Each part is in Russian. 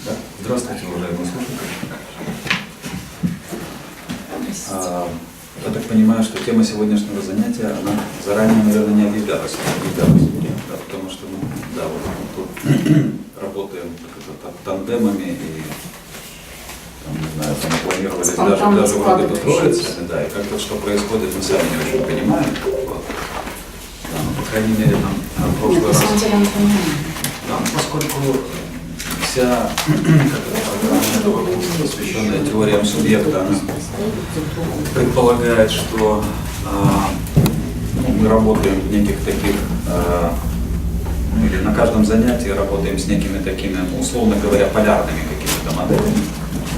Да? Здравствуйте, уважаемые слушатели. Я так понимаю, что тема сегодняшнего занятия, она заранее, наверное, не объявлялась, да, потому что мы вот тут работаем тандемами и не знаю, там планировали даже вроде бы троицами, да, и как-то что происходит, мы сами не очень понимаем. Вот. Да, ну, по крайней мере, нам в прошлый раз. Да, поскольку вся программа этого курса, посвященная теориям субъекта, она предполагает, что мы работаем в неких таких, или на каждом занятии работаем с некими такими, условно говоря, полярными какими-то моделями.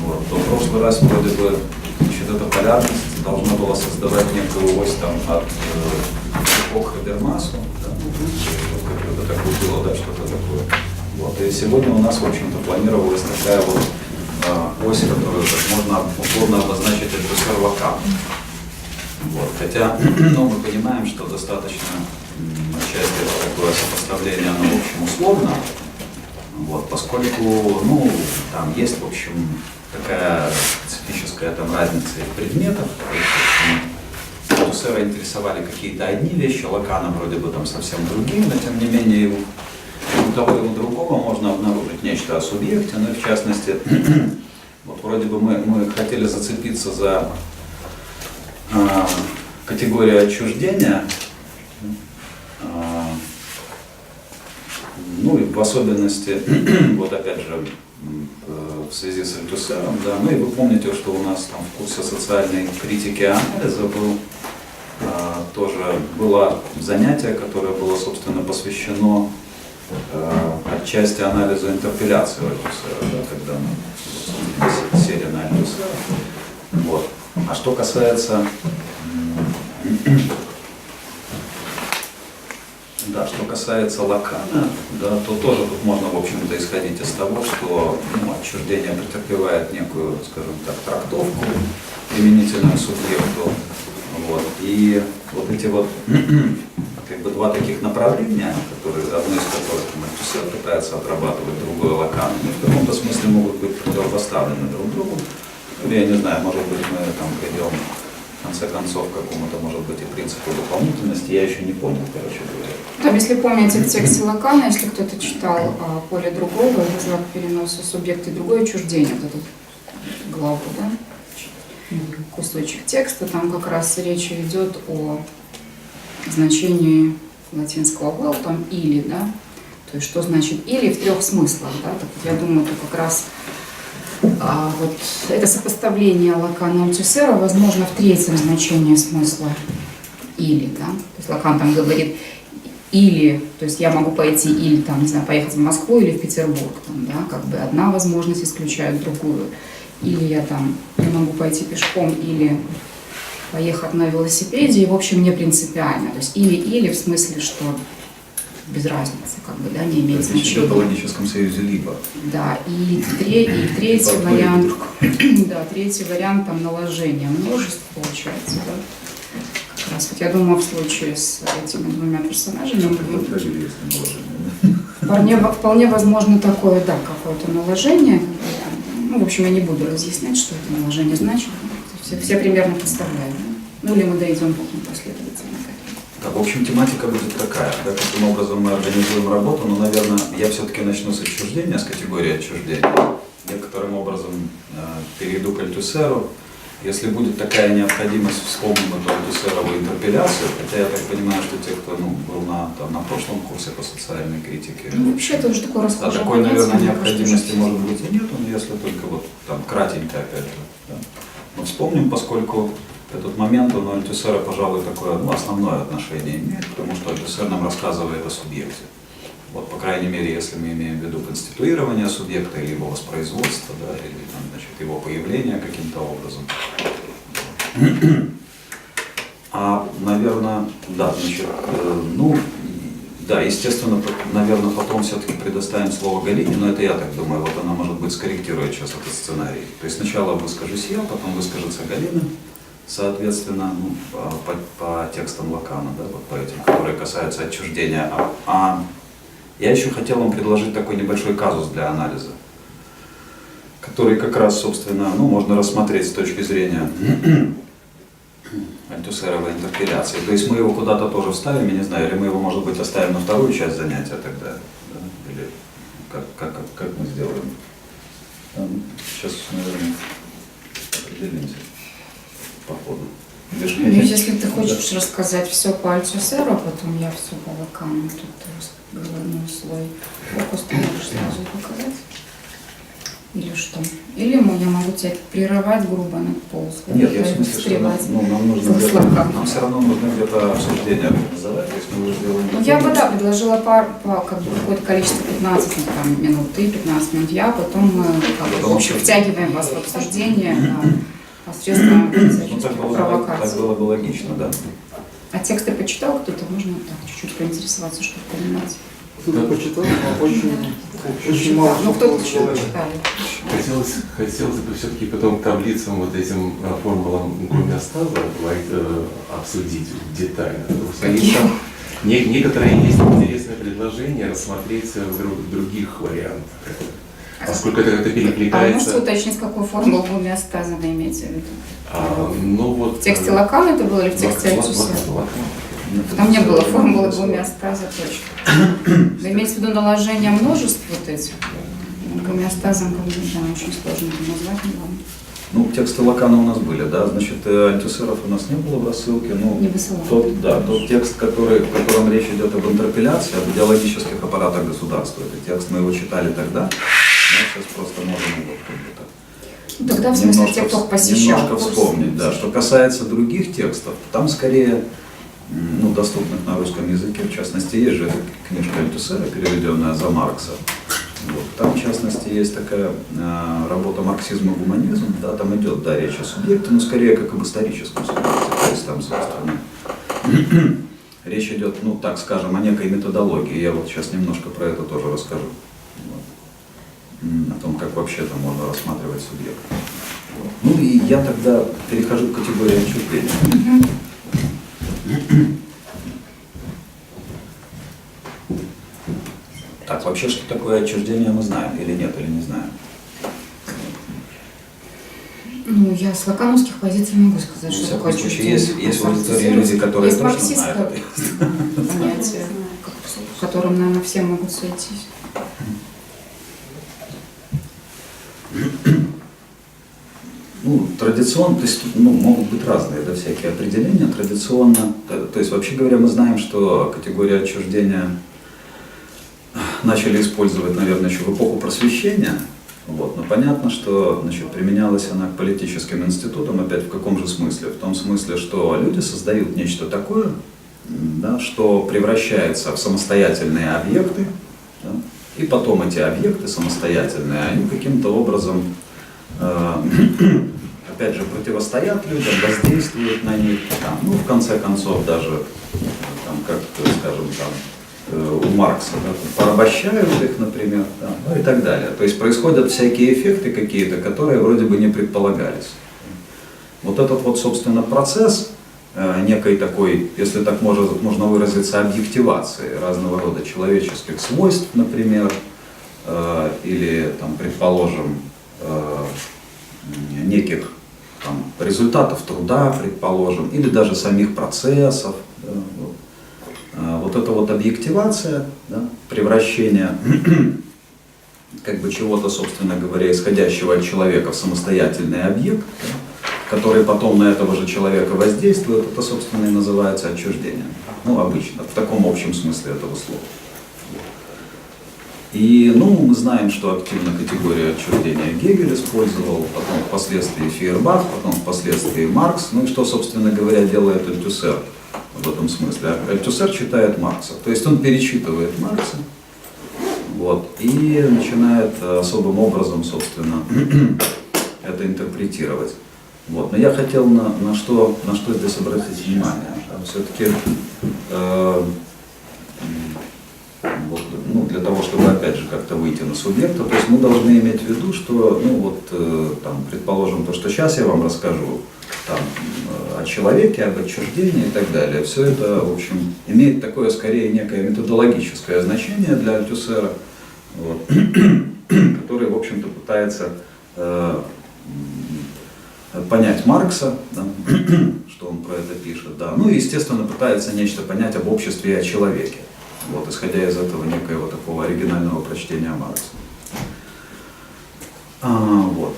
Вот. То в прошлый раз вроде бы эта полярность должна была создавать некую ось там, от эпох Хабермасу, да? Как-то такое было, да, что-то такое. Вот. И сегодня у нас, в общем-то, планировалась такая вот ось, которую можно условно обозначить альтусер Лакан. Вот. Хотя мы понимаем, что достаточно начать это такое сопоставление, оно, в общем, условно, вот, поскольку там есть, в общем, такая специфическая там разница в предметах. Альтусера интересовали какие-то одни вещи, Лакана вроде бы там совсем другие, но тем не менее у того и у другого можно обнаружить нечто о субъекте, но в частности, вот вроде бы мы хотели зацепиться за категорию отчуждения, и в особенности, вот опять же, в связи с Альтусером, да, и вы помните, что у нас там в курсе социальной критики анализа тоже было занятие, которое было, собственно, посвящено отчасти анализу интерпеляции Альтусера, да, когда мы сели на Альтусера. Вот. А что касается Лакана, да, то тоже тут можно, в общем-то, исходить из того, что отчуждение претерпевает некую, скажем так, трактовку применительную субъекту. Вот. И вот эти вот как бы два таких направления, одно из которых Альтусер пытается отрабатывать, другое Лакан, в каком-то смысле могут быть противопоставлены друг другу. Или, я не знаю, может быть, мы там придем в конце концов к какому-то, может быть, и принципу дополнительности, я еще не понял, короче говоря. Там, если помните, в тексте Лакана, если кто-то читал поле другого, вызывает к переносу субъекта и другое отчуждение, вот эту главу, да, кусочек текста, там как раз речь идет о значении латинского well, там или, да, то есть что значит или в трех смыслах, да, так вот, я думаю, это как раз вот это сопоставление Лакана и Альтусера возможно в третьем значении смысла или, да, то есть Лакан там говорит или, то есть я могу пойти или там, не знаю, поехать в Москву или в Петербург, там, да, как бы одна возможность исключает другую, или я могу пойти пешком или поехать на велосипеде, и в общем не принципиально, то есть или в смысле, что без разницы, как бы, да, не имеет значения. В логическом союзе либо. Да, и третий вариант, да, третий вариант там наложение множеств получается, да. Как раз вот я думаю, в случае с этими двумя персонажами вполне возможно такое, да, какое-то наложение. В общем, я не буду разъяснять, что это наложение значит. Все примерно представляют. Или мы дойдем потом последовательно. Да, в общем, тематика будет такая, да, каким образом мы организуем работу, но, наверное, я все-таки начну с отчуждения, с категории отчуждения. Некоторым образом перейду к Альтусеру. Если будет такая необходимость, вспомним эту Альтусерову интерпеляцию, хотя я так понимаю, что те, кто был на прошлом курсе по социальной критике, вообще это уже такое расхожее такой, наверное, необходимости может быть и нет, но если только вот там кратенько опять же. Да. Но вспомним, поскольку этот момент, он у Альтусера, пожалуй, такое основное отношение имеет, потому что Альтусер нам рассказывает о субъекте. Вот, по крайней мере, если мы имеем в виду конституирование субъекта или его воспроизводство, да, или там, значит, его появление каким-то образом. Наверное, да, значит, да, естественно, наверное, потом все-таки предоставим слово Галине, но это я так думаю, вот она, может быть, скорректирует сейчас этот сценарий. То есть сначала выскажусь я, потом выскажется Галина. Соответственно, по текстам Лакана, да, вот по этим, которые касаются отчуждения. Я еще хотел вам предложить такой небольшой казус для анализа. который как раз, собственно, ну, можно рассмотреть с точки зрения альтусеровой интерпеляции. То есть мы его куда-то тоже вставим, я не знаю, или мы его, может быть, оставим на вторую часть занятия тогда, да? Или как мы сделаем? Сейчас, наверное, определимся по ходу. Ну, если ты хочешь рассказать все по Альтусеру, а потом я все по Лакану, тут ты головной слой фокус, ты можешь сразу показать. Или что? Или я могу тебя прерывать грубо на полслова. Нет, я в смысле, что нам нужно нам все равно нужно где-то обсуждение организовать, если мы уже сделаем. Ну, я бы, да, предложила как бы какое-то количество 15 там, минут, ты 15 минут, я, потом мы в общем втягиваем вас в обсуждение посредством провокации. Так было бы логично, да. А тексты почитал кто-то? Можно так чуть-чуть поинтересоваться, чтобы понимать. Кто-то почитал, но очень мало. Ну, кто-то читали. Хотелось бы все-таки потом к таблицам, вот этим формулам гомеостаза обсудить детально. Некоторые есть интересное предложение рассмотреть в других вариантах. Поскольку это перекликается. А можете уточнить, какую формулу гомеостаза вы имеете в виду? Ну, вот, в тексте Лакана это было или в тексте Альтусера? Там не было формулы гомеостаза точно. Вы имеете в виду наложение множеств вот этих? Гомеостазом, как бы, да, очень сложно это назвать, не ладно. Ну, тексты Лакана у нас были, да, значит, Альтусеров у нас не было в рассылке. Ну, не высылал. Тот текст, в котором речь идет об интерпеляции, об идеологических аппаратах государства, этот текст мы его читали тогда, мы сейчас просто можем его как-то тогда, в смысле, те, кто посещал. Немножко вспомнить, да. Что касается других текстов, там скорее, ну, доступных на русском языке, в частности, есть же книжка Альтусера, переведенная за Маркса. Вот. Там, в частности, есть такая работа «Марксизм и гуманизм», да, там идет, да, речь о субъекте, но скорее как об историческом субъекте, то есть там, собственно, речь идет, ну, так скажем, о некой методологии, я вот сейчас немножко про это тоже расскажу, вот. О том, как вообще там можно рассматривать субъекта. Вот. Ну и я тогда перехожу к категории отчуждения. Так, вообще, что такое отчуждение, мы знаем или нет, или не знаем? Ну, я с лакановских позиций не могу сказать, что такое отчуждение. Есть в аудитории люди, которые есть точно знают понятие, к которым, наверное, все могут сойтись. Ну, традиционно, то есть, ну, могут быть разные, да, всякие определения. Традиционно, то есть, вообще говоря, мы знаем, что категория отчуждения начали использовать, наверное, еще в эпоху Просвещения. Вот. Но понятно, что, значит, применялась она к политическим институтам, опять в каком же смысле? В том смысле, что люди создают нечто такое, да, что превращается в самостоятельные объекты, да, и потом эти объекты самостоятельные, они каким-то образом, опять же, противостоят людям, воздействуют на них, там, ну, в конце концов, даже, там, как, скажем, там, у Маркса, да, порабощают их, например, да, ну и так далее. То есть происходят всякие эффекты какие-то, которые вроде бы не предполагались. Вот этот вот, собственно, процесс некой такой, если так можно выразиться, объективации разного рода человеческих свойств, например, или, там, предположим, неких там результатов труда, предположим, или даже самих процессов. Да, вот. Вот эта вот объективация, да, превращение как бы чего-то, собственно говоря, исходящего от человека в самостоятельный объект, да, который потом на этого же человека воздействует, это, собственно, и называется отчуждением. Ну, обычно, в таком общем смысле этого слова. И, ну, мы знаем, что активно категорию отчуждения Гегель использовал, потом впоследствии Фейербах, потом впоследствии Маркс, ну и что, собственно говоря, делает Альтусер в этом смысле. Альтусер читает Маркса, то есть он перечитывает Маркса, вот, и начинает особым образом, собственно, это интерпретировать. Вот. Но я хотел на что здесь обратить внимание. Все-таки вот, ну, для того, чтобы опять же как-то выйти на субъекта, то есть мы должны иметь в виду, что, ну вот, там, предположим, то, что сейчас я вам расскажу, там, о человеке, об отчуждении и так далее, все это, в общем, имеет такое, скорее, некое методологическое значение для Альтусера, вот, который, в общем-то, пытается понять Маркса, да, что он про это пишет, да. Ну и, естественно, пытается нечто понять об обществе и о человеке, вот, исходя из этого некоего такого оригинального прочтения Маркса. Вот.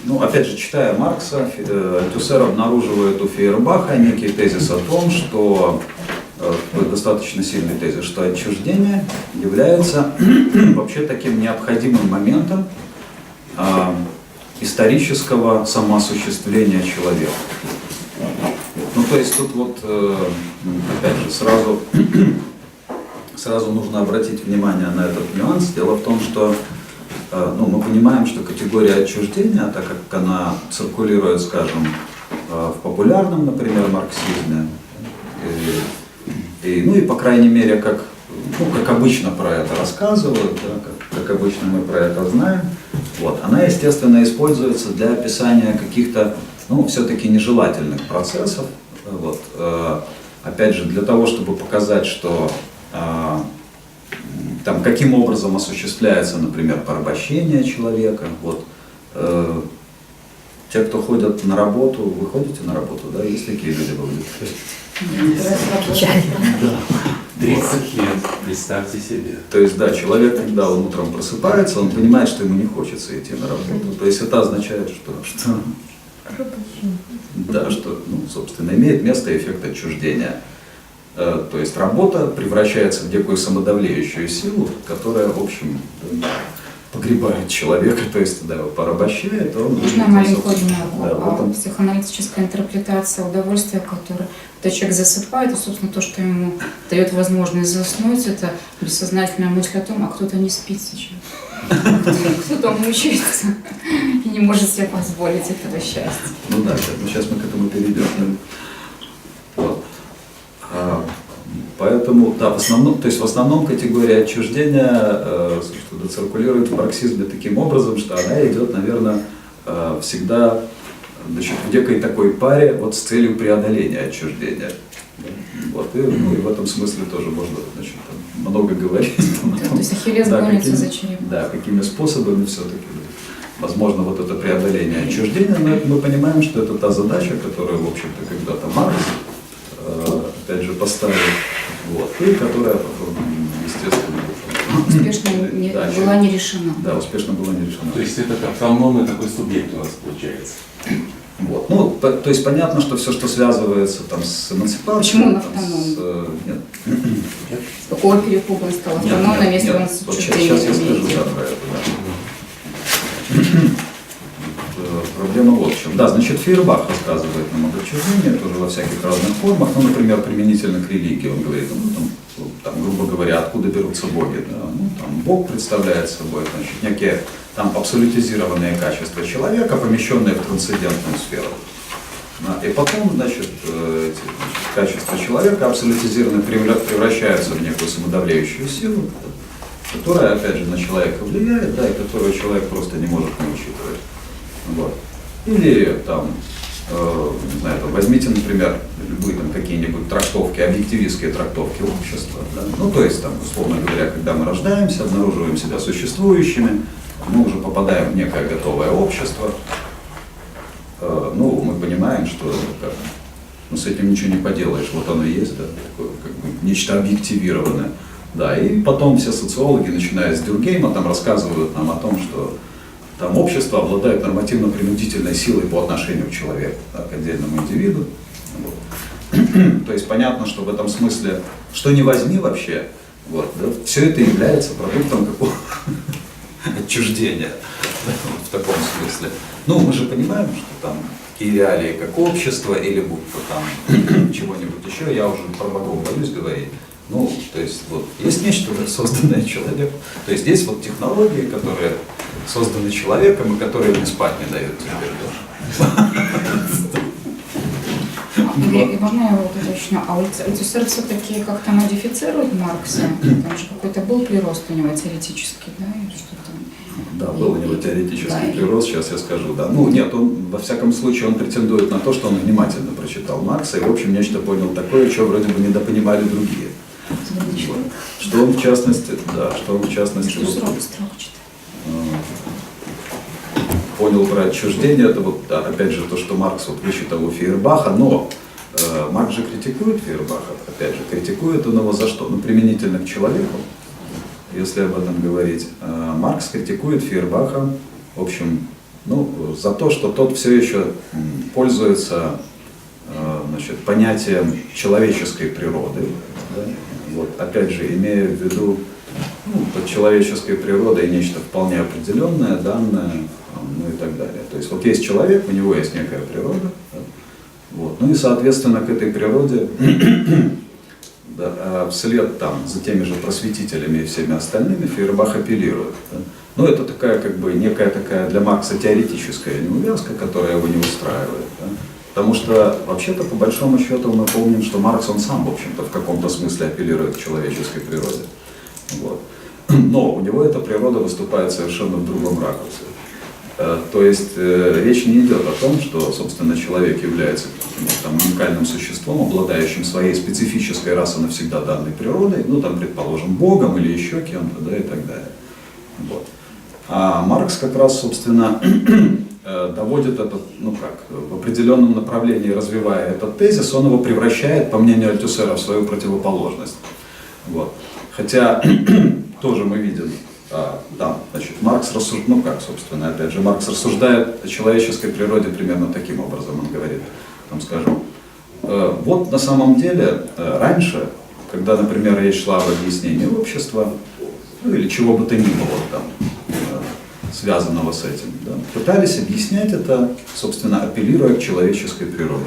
Ну, опять же, читая Маркса, Альтусер обнаруживает у Фейербаха некий тезис о том, что достаточно сильный тезис, что отчуждение является вообще таким необходимым моментом исторического самоосуществления человека. Ну, то есть тут вот, опять же, сразу нужно обратить внимание на этот нюанс. Дело в том, что мы понимаем, что категория отчуждения, так как она циркулирует, скажем, в популярном, например, марксизме, и по крайней мере, как обычно про это рассказывают, да, как обычно мы про это знаем, вот, она, естественно, используется для описания каких-то, все-таки нежелательных процессов. Вот, опять же, для того, чтобы показать, что там, каким образом осуществляется, например, порабощение человека. Вот, те, кто ходят на работу, вы ходите на работу, да? Есть такие люди в аудитории? Да. 30 лет, представьте себе. То есть, да, человек, когда он утром просыпается, он понимает, что ему не хочется идти на работу. То есть это означает, что собственно, имеет место эффект отчуждения. То есть работа превращается в некую самодавлеющую силу, которая, в общем, погребает человека, то есть, да, его порабощает. Можно маленькую ремарку? Психоаналитическая интерпретация удовольствия, которое человек засыпает, и, собственно, то, что ему дает возможность заснуть, это бессознательная мысль о том, а кто-то не спит сейчас. Кто-то мучается и не может себе позволить этого счастья. Ну да, сейчас мы к этому перейдем. Вот. Поэтому, да, в основном категория отчуждения циркулирует в марксизме таким образом, что она идет, наверное, всегда, значит, в некой такой паре вот с целью преодоления отчуждения. Вот, и в этом смысле тоже можно, значит, много говорить. То есть Ахиллес гонится за черепом. Да, какими способами все-таки возможно вот это преодоление отчуждения, но мы понимаем, что это та задача, которую, в общем-то, когда-то Маркс опять же поставил, вот, и которая потом, естественно, успешно была не решена. Да, успешно была не решена. То есть это автономный такой субъект у нас получается. Вот. То есть понятно, что все, что связывается там с эмансипацией. Почему он автономный? Нет. С какого перепуга он стал автономным, если он с отчуждением? Сейчас я скажу, да, про это, да. Проблема вот в чем. Да, значит, Фейербах рассказывает нам об отчуждении, тоже во всяких разных формах. Ну, например, применительно к религии. Он говорит, там, грубо говоря, откуда берутся боги. Да? Там Бог представляет собой, значит, некие там абсолютизированные качества человека, помещенные в трансцендентную сферу. И потом, значит, эти качества человека абсолютизированные превращаются в некую самодавляющую силу, которая, опять же, на человека влияет, да, и которую человек просто не может не учитывать. Вот. Или там, не знаю, возьмите, например, любые там какие-нибудь трактовки, объективистские трактовки общества. Да? Ну, то есть, там, условно говоря, когда мы рождаемся, обнаруживаем себя существующими, мы уже попадаем в некое готовое общество. Мы понимаем, что с этим ничего не поделаешь, вот оно есть, да, такое, как бы, нечто объективированное. Да, и потом все социологи, начиная с Дюркгейма, там рассказывают нам о том, что там общество обладает нормативно-принудительной силой по отношению к человеку, да, к отдельному индивиду. Вот. То есть понятно, что в этом смысле, что ни возьми вообще, вот, да, все это является продуктом какого-то отчуждения, да, в таком смысле. Мы же понимаем, что там такие реалии, как общество, или будто там чего-нибудь еще, я уже про богов боюсь говорить. То есть вот есть нечто, созданное человеком, то есть есть вот технологии, которые созданы человеком и которые мне спать не дают теперь. И можно я вот уточню, а Альтусер все-таки как-то модифицирует Маркса? Там же какой-то был прирост у него теоретический, да, или что-то? Да, был у него теоретический прирост, сейчас я скажу, да. Нет, он, во всяком случае, он претендует на то, что он внимательно прочитал Маркса и, в общем, нечто понял такое, что вроде бы недопонимали другие. Что он в частности, да, что он в частности Что срок строго читать. понял про отчуждение, это вот, да, опять же, то, что Маркс вот вычитал у Фейербаха, но Маркс же критикует Фейербаха, опять же, критикует он его за что? Ну, применительно к человеку, если об этом говорить. Маркс критикует Фейербаха, в общем, ну, за то, что тот все еще пользуется, значит, понятием человеческой природы, да? Вот, опять же, имея в виду, ну, под человеческой природой нечто вполне определенное, данное, ну и так далее. То есть вот есть человек, у него есть некая природа, да? Вот. Ну и соответственно к этой природе да, вслед там за теми же просветителями и всеми остальными Фейербах апеллирует. Да? Ну это такая как бы некая такая для Маркса теоретическая неувязка, которая его не устраивает. Да? Потому что вообще-то по большому счету мы помним, что Маркс он сам в общем-то в каком-то смысле апеллирует к человеческой природе. Вот. Но у него эта природа выступает совершенно в другом ракурсе. То есть речь не идет о том, что, собственно, человек является там, уникальным существом, обладающим своей специфической раз и навсегда данной природой, ну, там, предположим, Богом или еще кем-то, да, и так далее. Вот. А Маркс как раз, собственно, доводит этот, ну как, в определенном направлении развивая этот тезис, он его превращает, по мнению Альтюсера, в свою противоположность. Вот. Хотя тоже мы видим, там, значит, Маркс рассуждает, ну как, собственно, опять же, Маркс рассуждает о человеческой природе примерно таким образом, он говорит, там, скажем, вот на самом деле раньше, когда, например, речь шла об объяснении общества, ну или чего бы то ни было там, связанного с этим, да, пытались объяснять это, собственно, апеллируя к человеческой природе,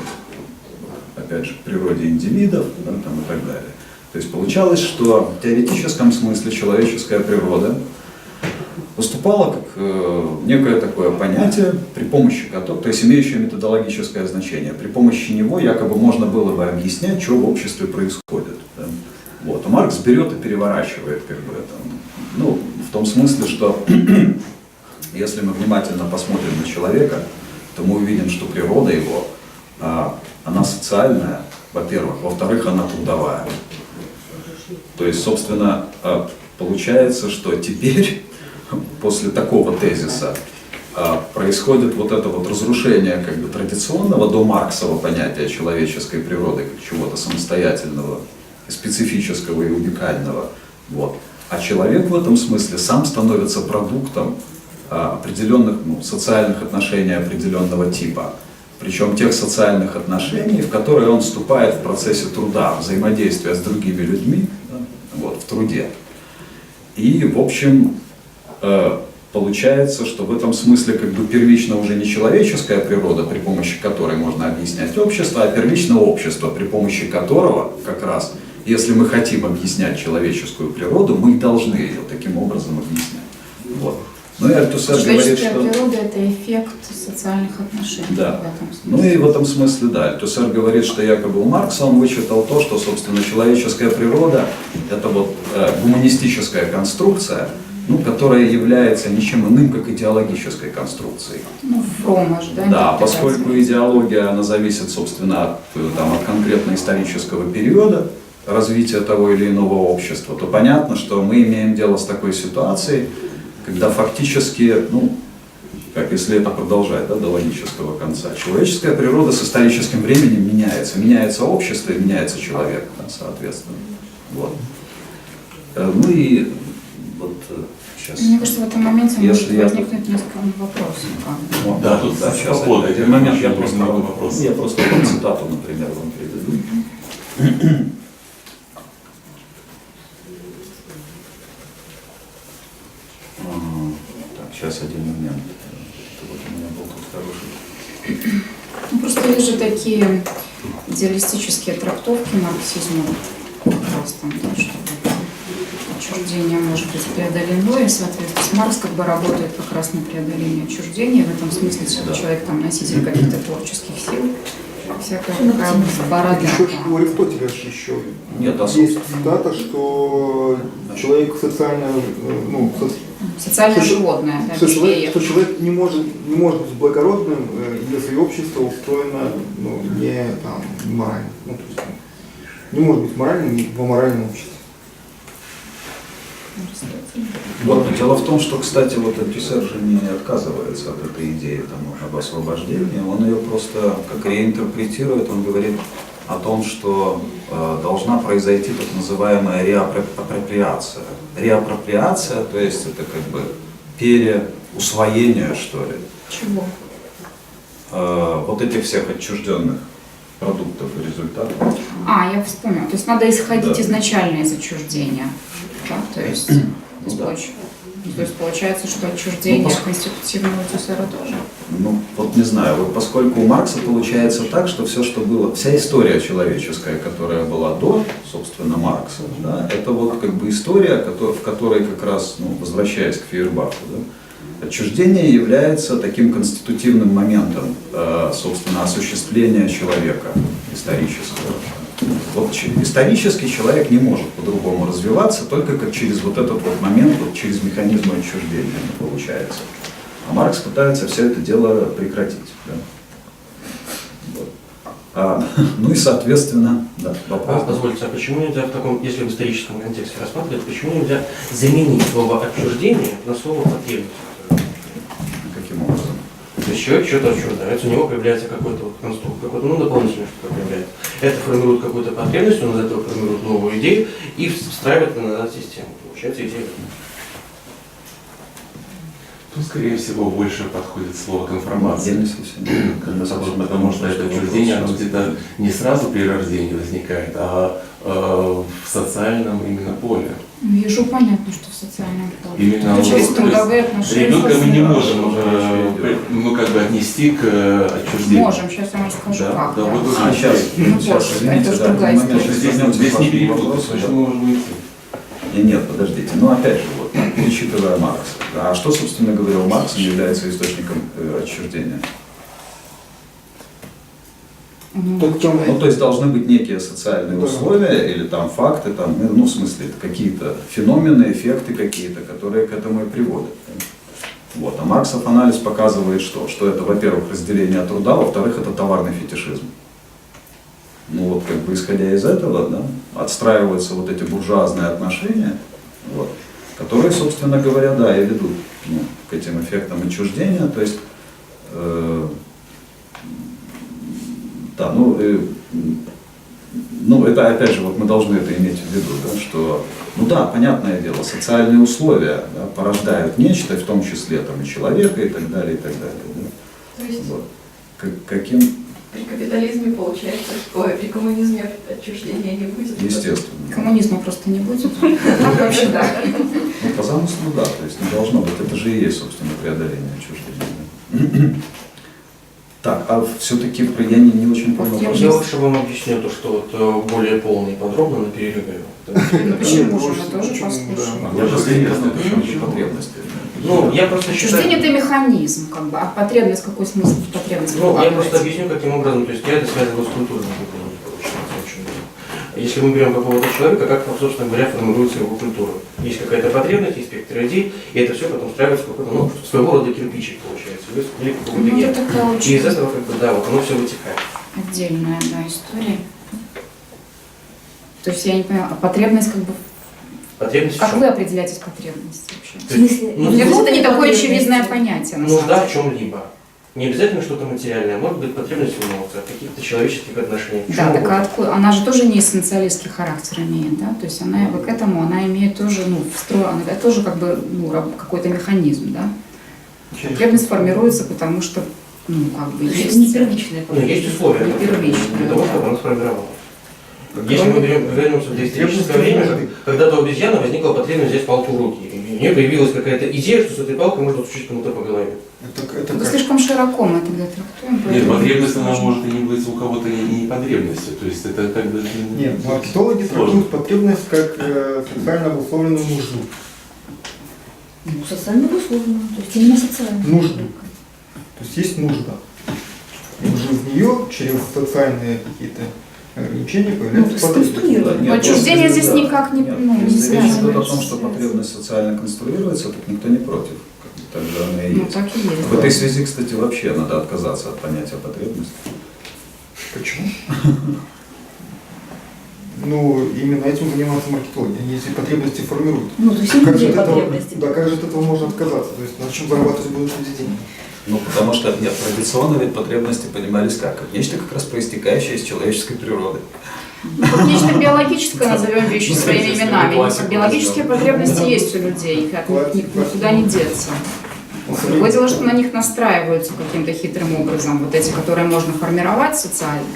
опять же, к природе индивидов, да, там, и так далее. То есть получалось, что в теоретическом смысле человеческая природа выступала как некое такое понятие, при помощи которого, то есть имеющее методологическое значение, при помощи него якобы можно было бы объяснять, что в обществе происходит. Да? Вот. А Маркс берет и переворачивает как бы это. Ну, в том смысле, что если мы внимательно посмотрим на человека, то мы увидим, что природа его, она социальная, во-первых, во-вторых, она трудовая. То есть, собственно, получается, что теперь, после такого тезиса, происходит вот это вот разрушение как бы традиционного до Марксова понятия человеческой природы, как чего-то самостоятельного, специфического и уникального. Вот. А человек в этом смысле сам становится продуктом определенных социальных отношений определенного типа. Причем тех социальных отношений, в которые он вступает в процессе труда, взаимодействия с другими людьми, да, вот, в труде. И, в общем, получается, что в этом смысле как бы первично уже не человеческая природа, при помощи которой можно объяснять общество, а первично общество, при помощи которого как раз, если мы хотим объяснять человеческую природу, мы должны ее таким образом объяснять. Вот. Ну и Альтюсер говорит, что... природа – это эффект социальных отношений. Да. В этом смысле. Ну и в этом смысле, да, Альтюсер говорит, что якобы у Маркса он вычитал то, что, собственно, человеческая природа – это вот гуманистическая конструкция, ну, которая является ничем иным, как идеологической конструкцией. Ну, Фрома же, да? Да, поскольку идеология, она зависит, собственно, от конкретно исторического периода развития того или иного общества, то понятно, что мы имеем дело с такой ситуацией, когда фактически, ну, как если это продолжать, да, до логического конца, человеческая природа с историческим временем меняется. Меняется общество и меняется человек, да, соответственно. Вот. Ну и вот сейчас... Мне кажется, в этом моменте может Если возникнуть несколько вопросов. Ну, Да, тут да, сейчас свобода. один момент, я Очень просто много вопросов. Я просто вам цитату, например, вам приведу. Так, сейчас один момент. Это вот у меня был тут хороший. Ну, просто есть же такие идеалистические трактовки марксизма, как раз там, да, что отчуждение может быть преодолено, и, соответственно, Маркс как бы работает как раз на преодоление отчуждения, в этом смысле, что человек там носитель каких-то творческих сил, всякая такая борода. Еще у Аристотеля же еще Нет, есть цитата, что человек социально, ну, Социальное животное, да, что Пифеев. человек не может быть благородным, если общество устроено, ну, не там, не морально. Ну, то есть, не может быть моральным в аморальном обществе. Вот, но дело в том, что, кстати, вот Альтусер же не отказывается от этой идеи там, об освобождении, он ее просто как реинтерпретирует, он говорит о том, что должна произойти так называемая реапроприация. Реапроприация, то есть это как бы переусвоение, что ли, Чего? вот этих всех отчужденных продуктов и результатов. Я вспомнила. То есть надо исходить Да. изначально из отчуждения. Да? То есть, Ну да. то есть получается, что отчуждение Ну, конститутивного Альтусера тоже. Ну, вот не знаю, вот поскольку у Маркса получается так, что все, что было, вся история человеческая, которая была до, собственно, Маркса, да, это вот как бы история, в которой как раз, ну, возвращаясь к Фейербаху, да, отчуждение является таким конститутивным моментом, собственно, осуществления человека исторического. Вот исторически человек не может по-другому развиваться, только как через вот этот вот момент, вот через механизм отчуждения получается. А Маркс пытается все это дело прекратить. Да? Вот. Ну и соответственно, да, вопрос. Позвольте, а почему нельзя в таком, если в историческом контексте рассматривать, почему нельзя заменить слово отчуждение на слово потребность? Каким образом? То есть человек что-то отчуждается, у него появляется какой-то вот конструкт, какой-то, ну, дополнительное что-то появляется. Это формирует какую-то потребность, он из этого формирует новую идею и встраивает на назад систему. Получается идея. Тут, скорее всего, больше подходит слово конформация. Я не совсем. Потому что это отчуждение, оно где-то не сразу при рождении возникает, а в социальном именно поле. Ну, ежу понятно, что в социальном поле. Именно То через вот, трудовые то есть отношения. ребенка мы не Да, можем ну, как бы отнести к отчуждению. Можем, сейчас я вам расскажу, Да, как. да, вот тут Сейчас, Ну, сейчас, вот, извините, это же да, другая один момент, история. сейчас Здесь, вернемся здесь к не вашему перепутать, вопросу, почему да. мы можем идти? Нет, подождите. Ну, опять же, вот, учитывая Маркса. А что, собственно говоря, у Маркса является источником отчуждения? Так в том- Ну, то есть должны быть некие социальные Да. условия или там факты, там, ну, в смысле, это какие-то феномены, эффекты какие-то, которые к этому и приводят. Вот. А Марксов анализ показывает что? Что это, во-первых, разделение труда, во-вторых, это товарный фетишизм. Ну вот, как бы исходя из этого, да, отстраиваются вот эти буржуазные отношения, вот, которые, собственно говоря, да, и ведут, ну, к этим эффектам отчуждения. То есть, да, ну, это опять же, вот мы должны это иметь в виду, да, что, ну да, понятное дело, социальные условия, да, порождают нечто, в том числе там, и человека, и так далее, и так далее. Да. То есть Вот. Каким? при капитализме получается, что при коммунизме отчуждения не будет. Естественно. Коммунизма просто не будет. Так вообще, да. Ну, по замыслу, да, то есть не должно быть, это же и есть, собственно, преодоление отчуждения. Да. Так, а все-таки я не очень понял. Я Я лучше вам объясню то, что вот более полно и подробно на перерыве. Ну, почему же мы Почему, тоже да. послушаем? Я последний раз напишу потребности. Ну, я просто Отчуждение считаю... это механизм, как бы, а потребность, какой смысл в потребность Ну, я просто вкладывается? объясню, каким образом, то есть я это связываю с культурным культурой, получается, очень много. Если мы берем какого-то человека, как, собственно говоря, формируется его культура. Есть какая-то потребность, есть спектр идей, и это все потом встраивается в какой-то, ну, своего рода кирпичик, получается, или какого-то Ну, гения. это такая И из очень этого, как бы, да, вот оно все вытекает. отдельная, да, история. То есть я не понимаю, а потребность как бы... Потребность в Как чем? вы определяете потребность вообще? То есть, ну, Мне кажется, это не такое потребность. очевидное понятие, на самом нужда в деле. чем-либо. Не обязательно что-то материальное, может быть потребность в эмоциях, в каких-то человеческих отношениях. в Да, чем так угодно. а откуда? Она же тоже не эссенциалистский характер имеет, да? То есть она вот к этому, она имеет тоже, ну, встроен, это тоже как бы, ну, какой-то механизм, да? Потребность формируется, потому что, ну, как бы есть... Не первичная Ну, есть условия Не первичная, для того, да. чтобы она сформировалась. Если мы вернемся в доисторическое время, когда-то у обезьяны возникла потребность взять палку в руки. И у нее появилась какая-то идея, что с этой палкой можно стучить кому-то по голове. Это Это как? слишком широко мы тогда трактуем. Нет, поэтому потребность, она сложно. может и не быть у кого-то и не потребностью. То есть это как бы... Нет, маркетологи сложно. трактуют потребность как социально обусловленную нужду. Ну, социально обусловлено, то есть именно социально. Нужду. То есть есть нужда. И уже из нее через социальные какие-то ограничения Ну, то появляется есть потребность. конструировано. Нет, Отчуждение если- здесь да. никак не, Нет, ну, не если речь идет о том, связано. что потребность социально конструируется, так никто не против. Тогда она и Ну, есть. так и есть. В этой связи, кстати, вообще надо отказаться от понятия потребности. Почему? Ну, именно этим занимаются маркетологи. Они эти потребности формируют. Ну, то есть не Как же, людей от этого, потребности. да, как же от этого можно отказаться? То есть на чем зарабатывать будут люди деньги? Ну, потому что, нет, традиционно ведь потребности понимались как нечто как раз проистекающее из человеческой природы. Ну, как нечто биологическое, назовем вещи Ну, своими если именами. классику Биологические возьмем. потребности есть у людей, их от них никуда не деться. Другое дело, что на них настраиваются каким-то хитрым образом, вот эти, которые можно формировать социально.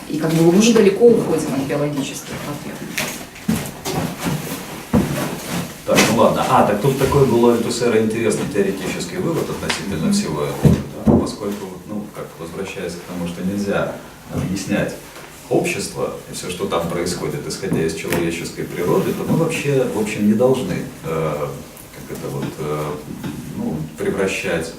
И как бы мы уже далеко уходим от биологических потребностей. Так, ну ладно. Так тут такой был у Альтусера интересный теоретический вывод относительно всего этого, да, поскольку, ну, как возвращаясь к тому, что нельзя объяснять общество и все, что там происходит, исходя из человеческой природы, то мы вообще, в общем, не должны превращать,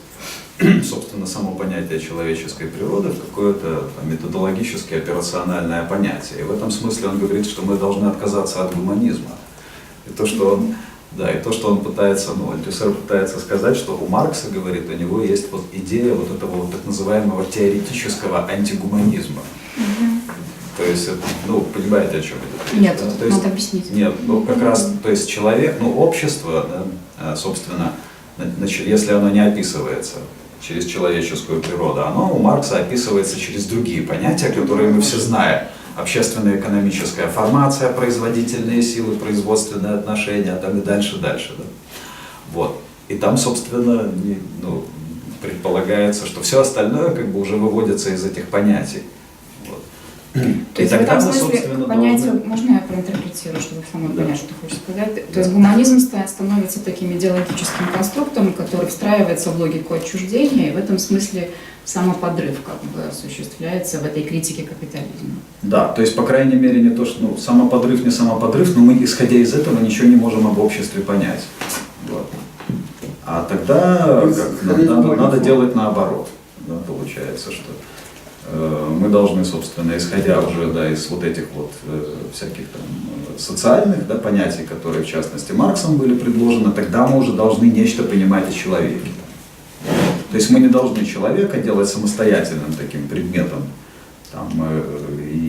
собственно, само понятие человеческой природы в какое-то методологическое, операциональное понятие. И в этом смысле он говорит, что мы должны отказаться от гуманизма. И то, что он пытается, Альтусер пытается сказать, что у Маркса, говорит, у него есть вот идея вот этого вот так называемого теоретического антигуманизма. То есть, понимаете, о чем это? Нет, да? То есть, надо объяснить. Нет, как раз, то есть человек, общество, да, собственно, если оно не описывается через человеческую природу, оно у Маркса описывается через другие понятия, которые мы все знаем. Общественно-экономическая формация, производительные силы, производственные отношения, там и дальше. Да? Вот. И там, собственно, предполагается, что все остальное как бы уже выводится из этих понятий. Вот. То есть в этом смысле понятие, можно я проинтерпретирую, чтобы самой понять, что ты хочешь сказать? То есть гуманизм становится таким идеологическим конструктом, который встраивается в логику отчуждения, и в этом смысле самоподрыв как бы осуществляется в этой критике капитализма. Да, то есть, по крайней мере, не то, что самоподрыв, не самоподрыв, но мы, исходя из этого, ничего не можем об обществе понять. Вот. А тогда надо делать наоборот. Да, получается, что мы должны, собственно, исходя уже из вот этих вот всяких там социальных понятий, которые в частности Марксом были предложены, тогда мы уже должны нечто понимать о человеке. То есть мы не должны человека делать самостоятельным таким предметом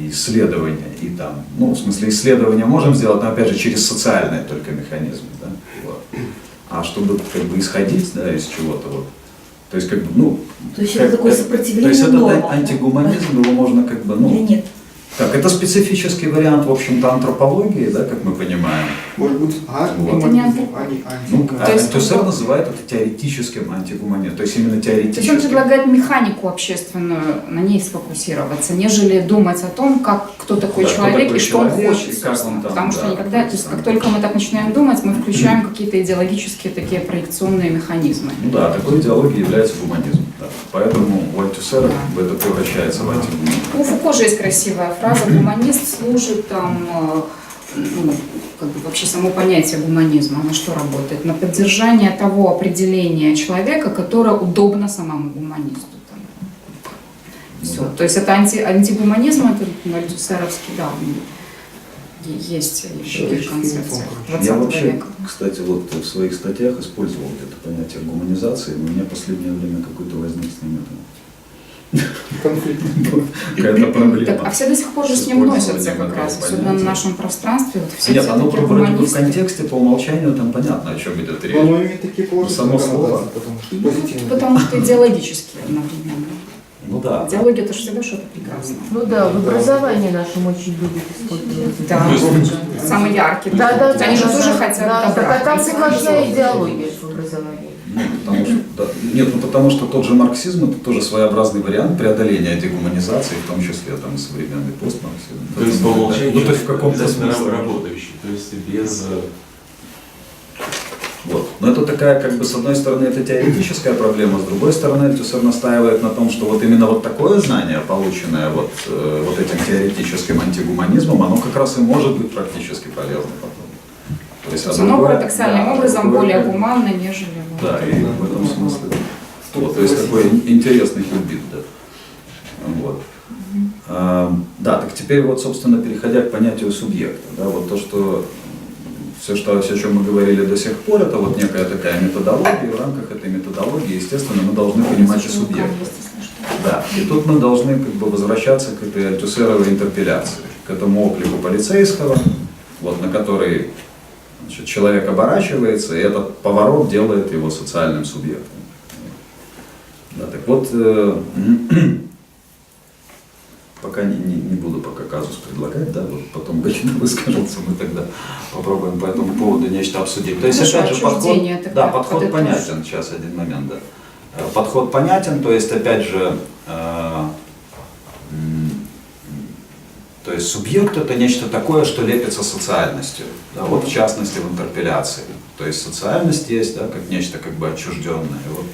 исследования. И в смысле исследования можем сделать, но опять же через социальные только механизмы. Да? Вот. А чтобы как бы исходить из чего-то вот. То есть, то есть это такое сопротивление. То есть этот нормам, антигуманизм, его можно как бы, или нет? Так, это специфический вариант, в общем-то, антропологии, да, как мы понимаем. Может быть, это не Альтусер называет это теоретическим антигуманизмом, то есть именно То есть он теоретическим. предлагает механику общественную, на ней сфокусироваться, нежели думать о том, кто такой человек и что он хочет, и как он там, потому что никогда, то есть там. как только мы так начинаем думать, мы включаем какие-то идеологические такие проекционные механизмы. Такой идеологией является гуманизм. Да. Поэтому у Альтусера это превращается в антигуманизм. У Фуко же есть красивая фраза: гуманист служит вообще само понятие гуманизма, на что работает? На поддержание того определения человека, которое удобно самому гуманисту. Все. То есть это антигуманизм, это альтусеровский, да, есть в других концепциях 20 Я вообще, века. кстати, в своих статьях использовал это понятие гуманизации, но у меня в последнее время какой-то возник с ним какая-то проблема. А все до сих пор же с ним носятся как раз, особенно на нашем пространстве. Вот все Нет, оно такие вроде бы в гуманисты. контексте по умолчанию там понятно, о чем идет речь. Но имеет такие Само положительные слово. коннотации, потому что позитивные. Потому что идеологически одновременно. Да. Идеология — это же всегда что-то прекрасное. Ну да, в образовании нашем очень любят использовать. Да, самый яркий. Да. Они же тоже хотят добра. Так, а там сплошная идеология в образовании. Потому что тот же марксизм — это тоже своеобразный вариант преодоления дегуманизации, в том числе современный постмарксизм. То есть по умолчанию то есть в каком-то смысле работающий, то есть без... Вот. Но это такая, с одной стороны, это теоретическая проблема, с другой стороны, Альтусер настаивает на том, что вот именно вот такое знание, полученное вот этим теоретическим антигуманизмом, оно как раз и может быть практически полезно потом. То есть оно парадоксальным образом более гуманно, нежели... Да, и в этом смысле. Вот, то есть такой интересный хилбит, да. Вот. Так теперь собственно, переходя к понятию субъекта, да, вот то, что все, о чем мы говорили до сих пор, это вот некая такая методология, и в рамках этой методологии, естественно, мы должны понимать и субъекта. Да, и тут мы должны возвращаться к этой альтусеровой интерпеляции. к этому оклику полицейского, вот, на который, значит, человек оборачивается, и этот поворот делает его социальным субъектом. Да, так вот, пока не буду пока казус предлагать, да, вот потом выскажутся, мы тогда попробуем по этому поводу нечто обсудить. То есть, Хорошо, опять же, подход, отчуждение да, тогда подход подытожим. понятен, сейчас один момент, да. Подход понятен, то есть, опять же, то есть субъект это нечто такое, что лепится социальностью, да, вот в частности в интерпеляции. То есть социальность есть, да, как нечто как бы отчужденное. И вот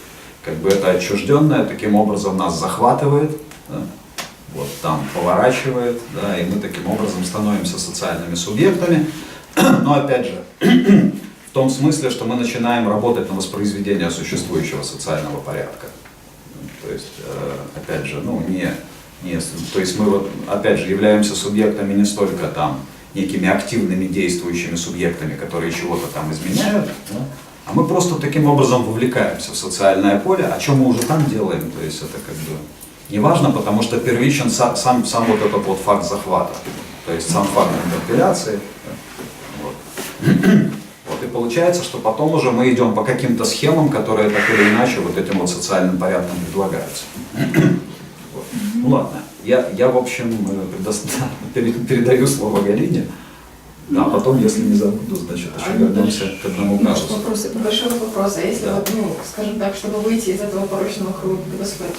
как бы это отчужденное таким образом нас захватывает, да, вот там поворачивает, да, и мы таким образом становимся социальными субъектами. Но опять же, в том смысле, что мы начинаем работать на воспроизведение существующего социального порядка. То есть, опять же, ну, то есть мы вот, опять же, являемся субъектами не столько там некими активными действующими субъектами, которые чего-то там изменяют, да, а мы просто таким образом вовлекаемся в социальное поле, о чем мы уже там делаем. То есть это как бы не важно, потому что первичен сам вот этот вот факт захвата, то есть сам факт интерпеляции. Да, вот. Вот, и получается, что потом уже мы идем по каким-то схемам, которые так или иначе вот этим вот социальным порядком предлагаются. Вот. Ну ладно, я в общем передаю слово Галине, да, а потом, если не забуду, значит, еще вернемся к одному казусу. Большой вопрос. А если, вот, ну, скажем так, чтобы выйти из этого порочного круга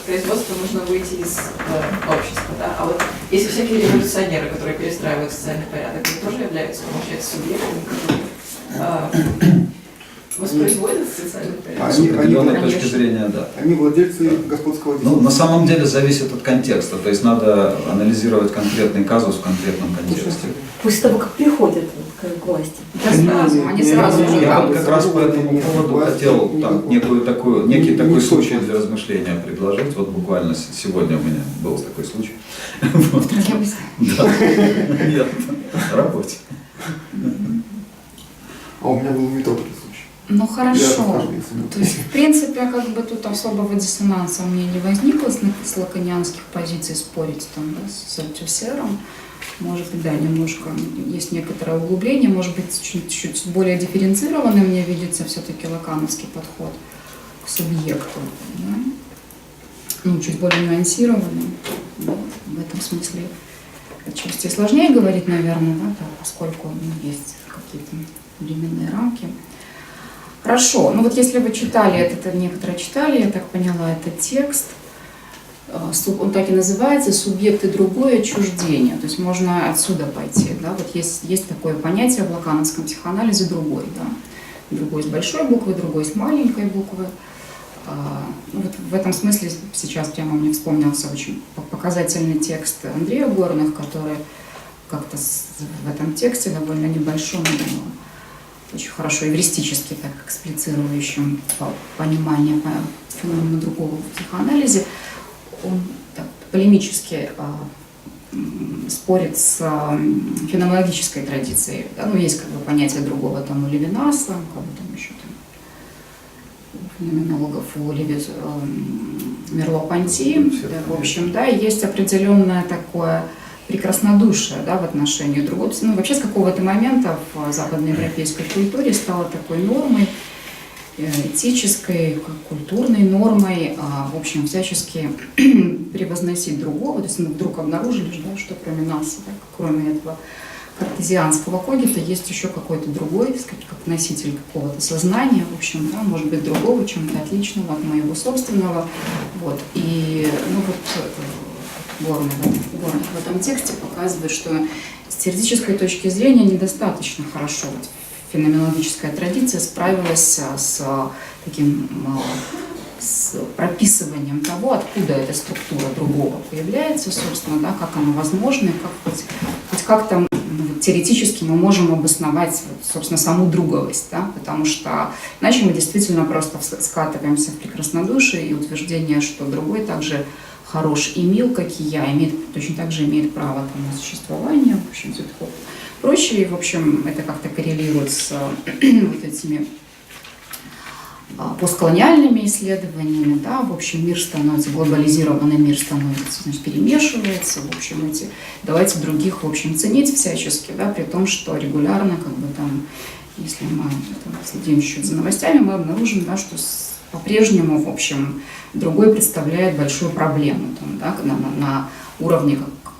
производства, нужно выйти из общества, да? А вот если всякие революционеры, которые перестраивают социальный порядок, они тоже являются, получается, субъектами, воспроизводят социальный порядок? С определенной точки зрения, да. Они владельцы господского бизнеса. Ну, на самом деле зависит от контекста, то есть надо анализировать конкретный казус в конкретном контексте. После того, как приходят к власти. Да сразу, они сразу же Я там. вот как раз по этому поводу хотел там, некий такой случай для размышления предложить. Вот буквально сегодня у меня был такой случай. Вот. Да. Нет, на работе. А у меня был в метро такой случай. Ну Я хорошо. расскажу, если надо. То есть, в принципе, как бы тут особого диссонанса у меня не возникло с лаканианских позиций спорить там, да, с Альтюсером. Может быть, да, немножко есть некоторое углубление, может быть, чуть более дифференцированный мне видится все-таки лакановский подход к субъекту. Да? Ну, чуть более нюансированный. Да? В этом смысле отчасти сложнее говорить, наверное, да, да, поскольку есть какие-то временные рамки. Хорошо, ну вот если вы читали, это некоторые читали, я так поняла, это текст, он так и называется «Субъект и другое отчуждение», то есть можно отсюда пойти, да, вот есть такое понятие в лакановском психоанализе «другой», да, другой с большой буквы, другой с маленькой буквы. Ну, вот в этом смысле сейчас прямо мне вспомнился очень показательный текст Андрея Горных, который как-то в этом тексте довольно небольшом, очень хорошо эвристически так эксплицирующим понимание феномена другого в психоанализе, он так, полемически спорит с феноменологической традицией. Да? Ну, есть как бы понятие другого там у Левинаса, как бы там еще там, феноменологов у Мерло-Понти. Да, в общем, да, есть определенное такое прекраснодушие, да, в отношении другого. Ну, вообще с какого-то момента в западноевропейской культуре стало такой нормой, этической, культурной нормой, в общем, всячески превозносить другого. То есть мы вдруг обнаружили, да, что кроме нас, да, кроме этого картезианского когита, есть еще какой-то другой, так сказать, как носитель какого-то сознания, в общем, да, может быть, другого, чем-то отличного от моего собственного. Вот. И ну, вот Горный в этом тексте показывает, что с теоретической точки зрения недостаточно хорошо феноменологическая традиция справилась с таким с прописыванием того, откуда эта структура другого появляется, собственно, да, как она возможна, и как хоть как-то теоретически мы можем обосновать, собственно, саму друговость, да, потому что иначе мы действительно просто скатываемся в прекраснодушие и утверждение, что другой также хорош и мил, как и я, точно так же имеет право там, на существование, в общем, все такое прочее. И, в общем, это как-то коррелирует с вот этими постколониальными исследованиями, да, в общем, мир становится, глобализированный мир становится, значит, перемешивается, в общем, давайте других, в общем, ценить всячески, да, при том, что регулярно, как бы там, если мы там следим чуть-чуть за новостями, мы обнаружим, да, что по-прежнему, в общем, другой представляет большую проблему, там, да, на уровне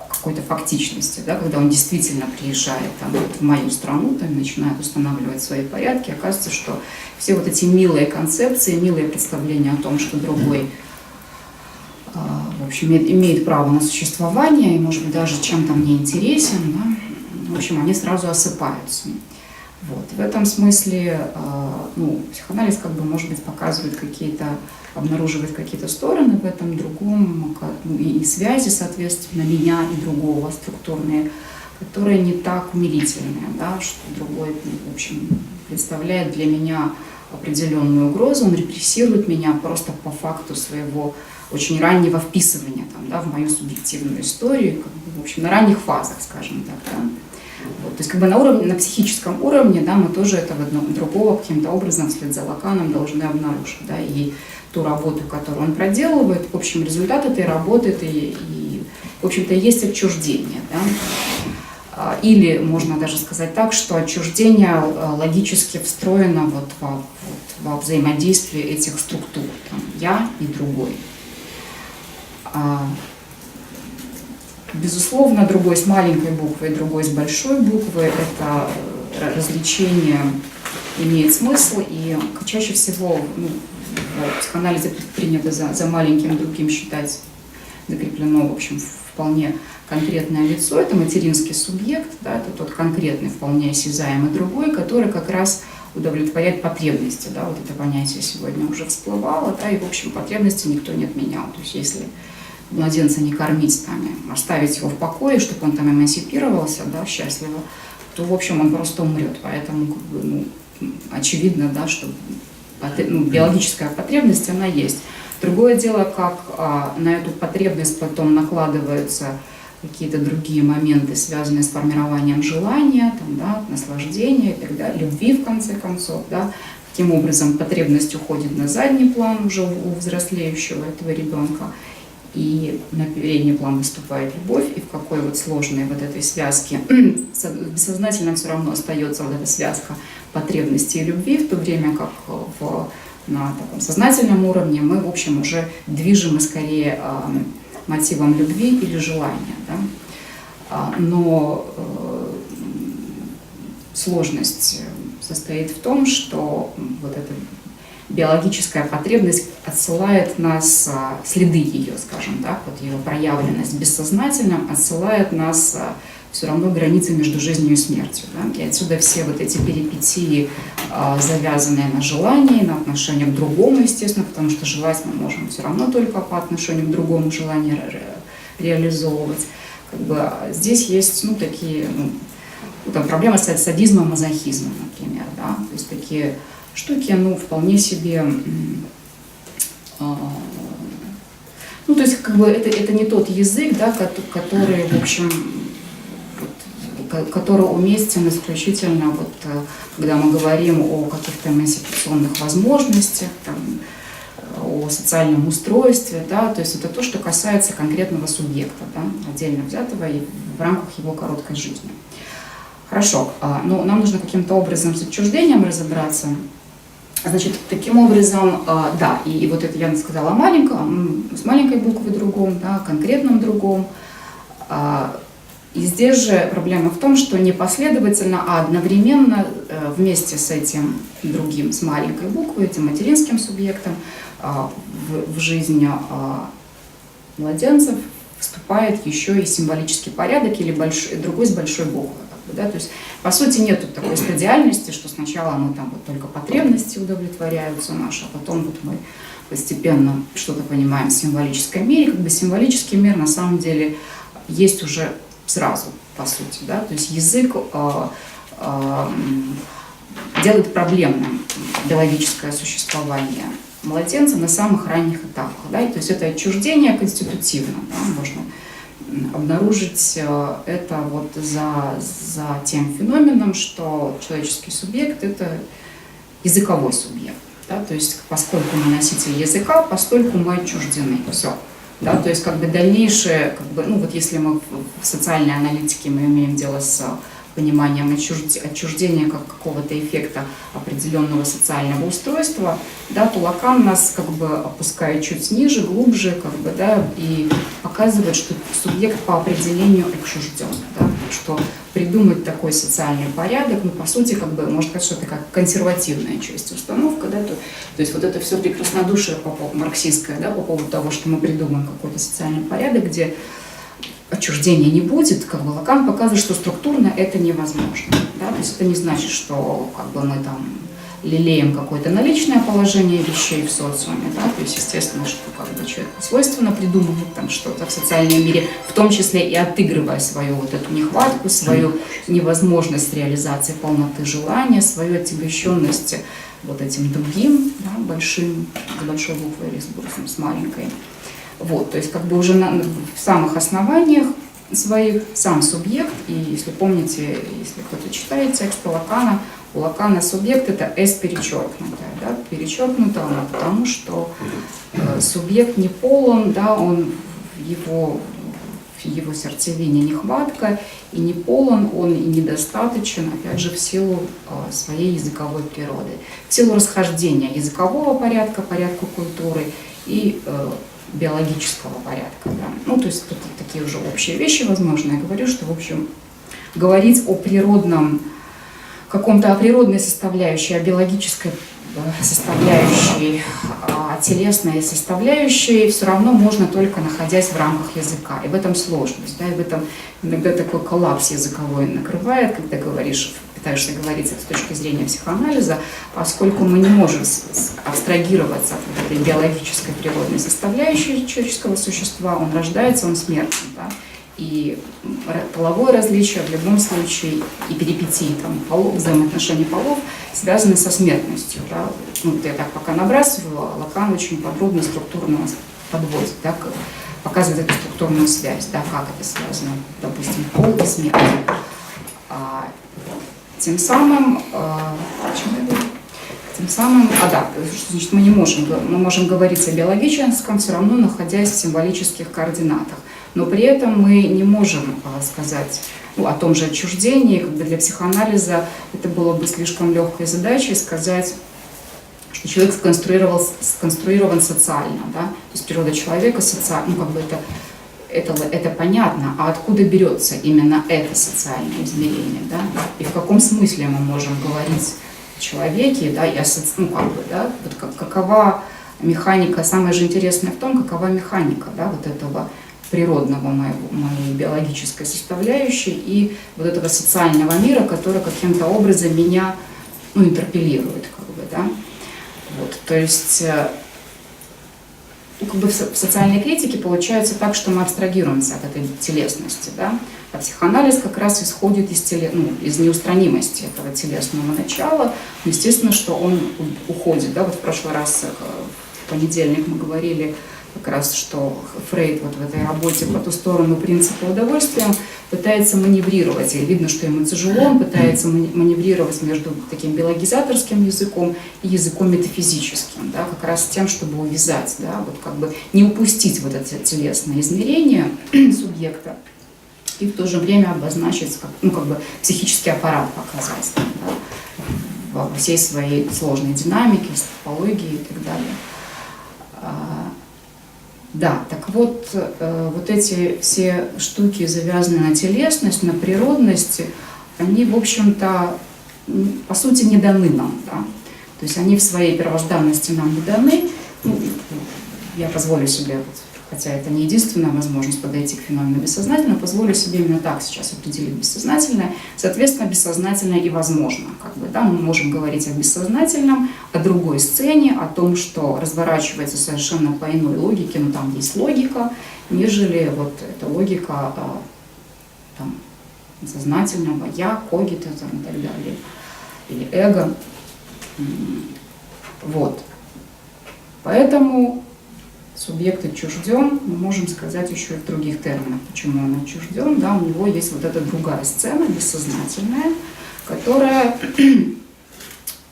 какой-то фактичности, да, когда он действительно приезжает там, вот, в мою страну, там, начинает устанавливать свои порядки, оказывается, что все вот эти милые концепции, милые представления о том, что другой, в общем, имеет право на существование и, может быть, даже чем-то мне интересен, да, в общем, они сразу осыпаются. Вот. В этом смысле психоанализ как бы, может быть, показывает обнаруживает какие-то стороны в этом другом, и связи, соответственно, меня и другого структурные, которые не так умилительные, да, что другой, в общем, представляет для меня определенную угрозу, он репрессирует меня просто по факту своего очень раннего вписывания там, да, в мою субъективную историю, как бы, в общем, на ранних фазах, скажем так. Да. Вот, то есть как бы на психическом уровне, да, мы тоже этого другого каким-то образом вслед за Лаканом должны обнаружить. Да, и ту работу, которую он проделывает, в общем, результат этой работы и в общем-то, есть отчуждение. Да? Или можно даже сказать так, что отчуждение логически встроено вот во взаимодействие этих структур. Там, я и другой. Безусловно, другой с маленькой буквы и другой с большой буквы, это развлечение имеет смысл, и чаще всего в психоанализе принято за маленьким другим считать закреплено, в общем, вполне конкретное лицо, это материнский субъект, да, это тот конкретный, вполне осязаемый другой, который как раз удовлетворяет потребности, да, вот это понятие сегодня уже всплывало, да, и, в общем, потребности никто не отменял, то есть если младенца не кормить, там, оставить его в покое, чтобы он там эмансипировался, да, счастливо, то, в общем, он просто умрет. Поэтому, как бы, очевидно, да, что биологическая потребность, она есть. Другое дело, как на эту потребность потом накладываются какие-то другие моменты, связанные с формированием желания, там, да, наслаждения и так далее, любви, в конце концов, да. Таким образом, потребность уходит на задний план уже у взрослеющего этого ребенка, и на передний план выступает любовь, и в какой вот сложной вот этой связке бессознательно все равно остается вот эта связка потребности и любви, в то время как на таком сознательном уровне мы, в общем, уже движимы скорее мотивом любви или желания. Да? Но сложность состоит в том, что вот эта биологическая потребность отсылает нас, следы ее, скажем так, вот ее проявленность бессознательно отсылает нас все равно границы между жизнью и смертью. Да? И отсюда все вот эти перипетии, завязанные на желании, на отношении к другому, естественно, потому что желать мы можем все равно только по отношению к другому желание реализовывать. Как бы здесь есть такие там проблемы с садизмом, мазохизмом, например. Да? То есть такие штуки, вполне себе, то есть как бы это не тот язык, да, который, в общем, который уместен исключительно, вот, когда мы говорим о каких-то эмансипационных возможностях, там, о социальном устройстве, да, то есть это то, что касается конкретного субъекта, да, отдельно взятого и в рамках его короткой жизни. Хорошо, но нам нужно каким-то образом с отчуждением разобраться. Значит, таким образом, да, и вот это я сказала с маленькой буквы другом, да, конкретном другом. И здесь же проблема в том, что не последовательно, а одновременно вместе с этим другим, с маленькой буквы, этим материнским субъектом в жизни младенцев вступает еще и символический порядок или другой с большой буквы. Да? То есть, по сути, нет такой стадиальности, что сначала мы там вот только потребности удовлетворяются наши, а потом вот мы постепенно что-то понимаем в символическом мире. Как бы символический мир на самом деле есть уже сразу, по сути. Да? То есть язык делает проблемным биологическое существование младенца на самых ранних этапах. Да? И, то есть это отчуждение конститутивно, да? Можно обнаружить это вот за тем феноменом, что человеческий субъект – это языковой субъект. Да? То есть поскольку мы носитель языка, постольку мы отчуждены. Все. Да? То есть как бы дальнейшее, как бы, ну вот если мы в социальной аналитике мы имеем дело с пониманием отчуждения как какого-то эффекта определенного социального устройства, да, то Лакан нас как бы опускает чуть ниже, глубже, как бы, да, и показывает, что субъект по определению отчужден, да, что придумать такой социальный порядок, ну, по сути, как бы, можно сказать, что это как консервативная часть установка, да, то есть вот это все прекраснодушие марксистское, да, по поводу того, что мы придумаем какой-то социальный порядок, где отчуждения не будет, как бы Лакан показывает, что структурно это невозможно. Да? То есть это не значит, что как бы, мы там лелеем какое-то наличное положение вещей в социуме. Да? То есть естественно, что как бы, человеку свойственно придумывать там что-то в социальном мире, в том числе и отыгрывая свою вот эту нехватку, свою невозможность реализации полноты желания, свою отягощенность вот этим другим, да, большим, с большой буквы или с маленькой. Вот, то есть как бы уже в самых основаниях своих сам субъект, и если помните, если кто-то читает тексты Лакана, у Лакана субъект это «с» перечеркнутое, да, перечеркнуто оно потому, что субъект не полон, да, он в его сердцевине нехватка, и не полон он, и недостаточен, опять же, в силу своей языковой природы, в силу расхождения языкового порядка, порядка культуры и биологического порядка. Да. Ну, то есть тут такие уже общие вещи, возможно. Я говорю, что, в общем, говорить о природном, каком-то о природной составляющей, о биологической составляющей, о телесной составляющей все равно можно только находясь в рамках языка. И в этом сложность, да, и в этом иногда такой коллапс языковой накрывает, когда говоришь, пытаешься говорить с точки зрения психоанализа, поскольку мы не можем абстрагироваться от этой биологической природной составляющей человеческого существа, он рождается, он смертен. Да? И половое различие в любом случае, и перипетии там, взаимоотношений полов связаны со смертностью. Да? Ну, я так пока набрасывала, Лакан очень подробно структурно подводит, да, показывает эту структурную связь, да, как это связано, допустим, пол и смерть. Тем самым, значит, мы можем говорить о биологическом, все равно находясь в символических координатах. Но при этом мы не можем сказать о том же отчуждении, как бы для психоанализа это было бы слишком легкой задачей сказать, что человек сконструирован социально, да? То есть природа человека социальна, ну как бы это понятно, а откуда берется именно это социальное измерение, да? И в каком смысле мы можем говорить о человеке, да, и о ну, как бы, да, вот какова механика, самое же интересное в том, какова механика, да, вот этого природного моей биологической составляющей и вот этого социального мира, который каким-то образом меня, ну, интерпелирует, как бы, да. Вот, то есть как бы в социальной критике получается так, что мы абстрагируемся от этой телесности, да? А психоанализ как раз исходит из неустранимости этого телесного начала. Естественно, что он уходит. Да? Вот в прошлый раз, в понедельник, мы говорили как раз, что Фрейд вот в этой работе по ту сторону принципа удовольствия пытается маневрировать. И видно, что ему тяжело, он пытается маневрировать между таким биологизаторским языком и языком метафизическим, да, как раз тем, чтобы увязать, да, вот как бы не упустить вот это телесное измерение субъекта и в то же время обозначить, ну, как бы психический аппарат показать, да, во всей своей сложной динамике, топологии и так далее. Да, так вот, вот эти все штуки, завязанные на телесность, на природности, они, в общем-то, по сути, не даны нам, да? То есть они в своей первозданности нам не даны. Ну, я позволю себе, хотя это не единственная возможность подойти к феномену бессознательного, позволю себе именно так сейчас определить бессознательное. Соответственно, бессознательное и возможно. Как бы, да, мы можем говорить о бессознательном, о другой сцене, о том, что разворачивается совершенно по иной логике, но там есть логика, нежели вот эта логика там, сознательного «я», «когита» и так далее, или «эго». Вот. Поэтому субъект отчужден, мы можем сказать еще и в других терминах, почему он отчужден. Да, у него есть вот эта другая сцена, бессознательная, которая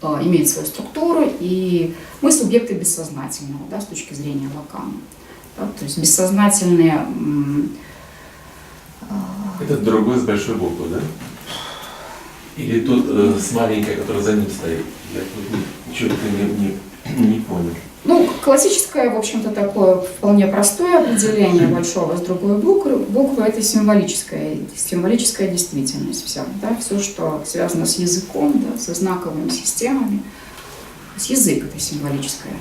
имеет свою структуру, и мы субъекты бессознательного, да, с точки зрения Лакана. Да, то есть бессознательные... Это другой с большой буквы, да? Или тот с маленькой, который за ним стоит? Я тут ничего не понял. Ну, классическое, в общем-то, такое вполне простое определение большого с другой буквы – это символическая действительность вся. Да? Все, что связано с языком, да, со знаковыми системами. То есть язык – это символическое.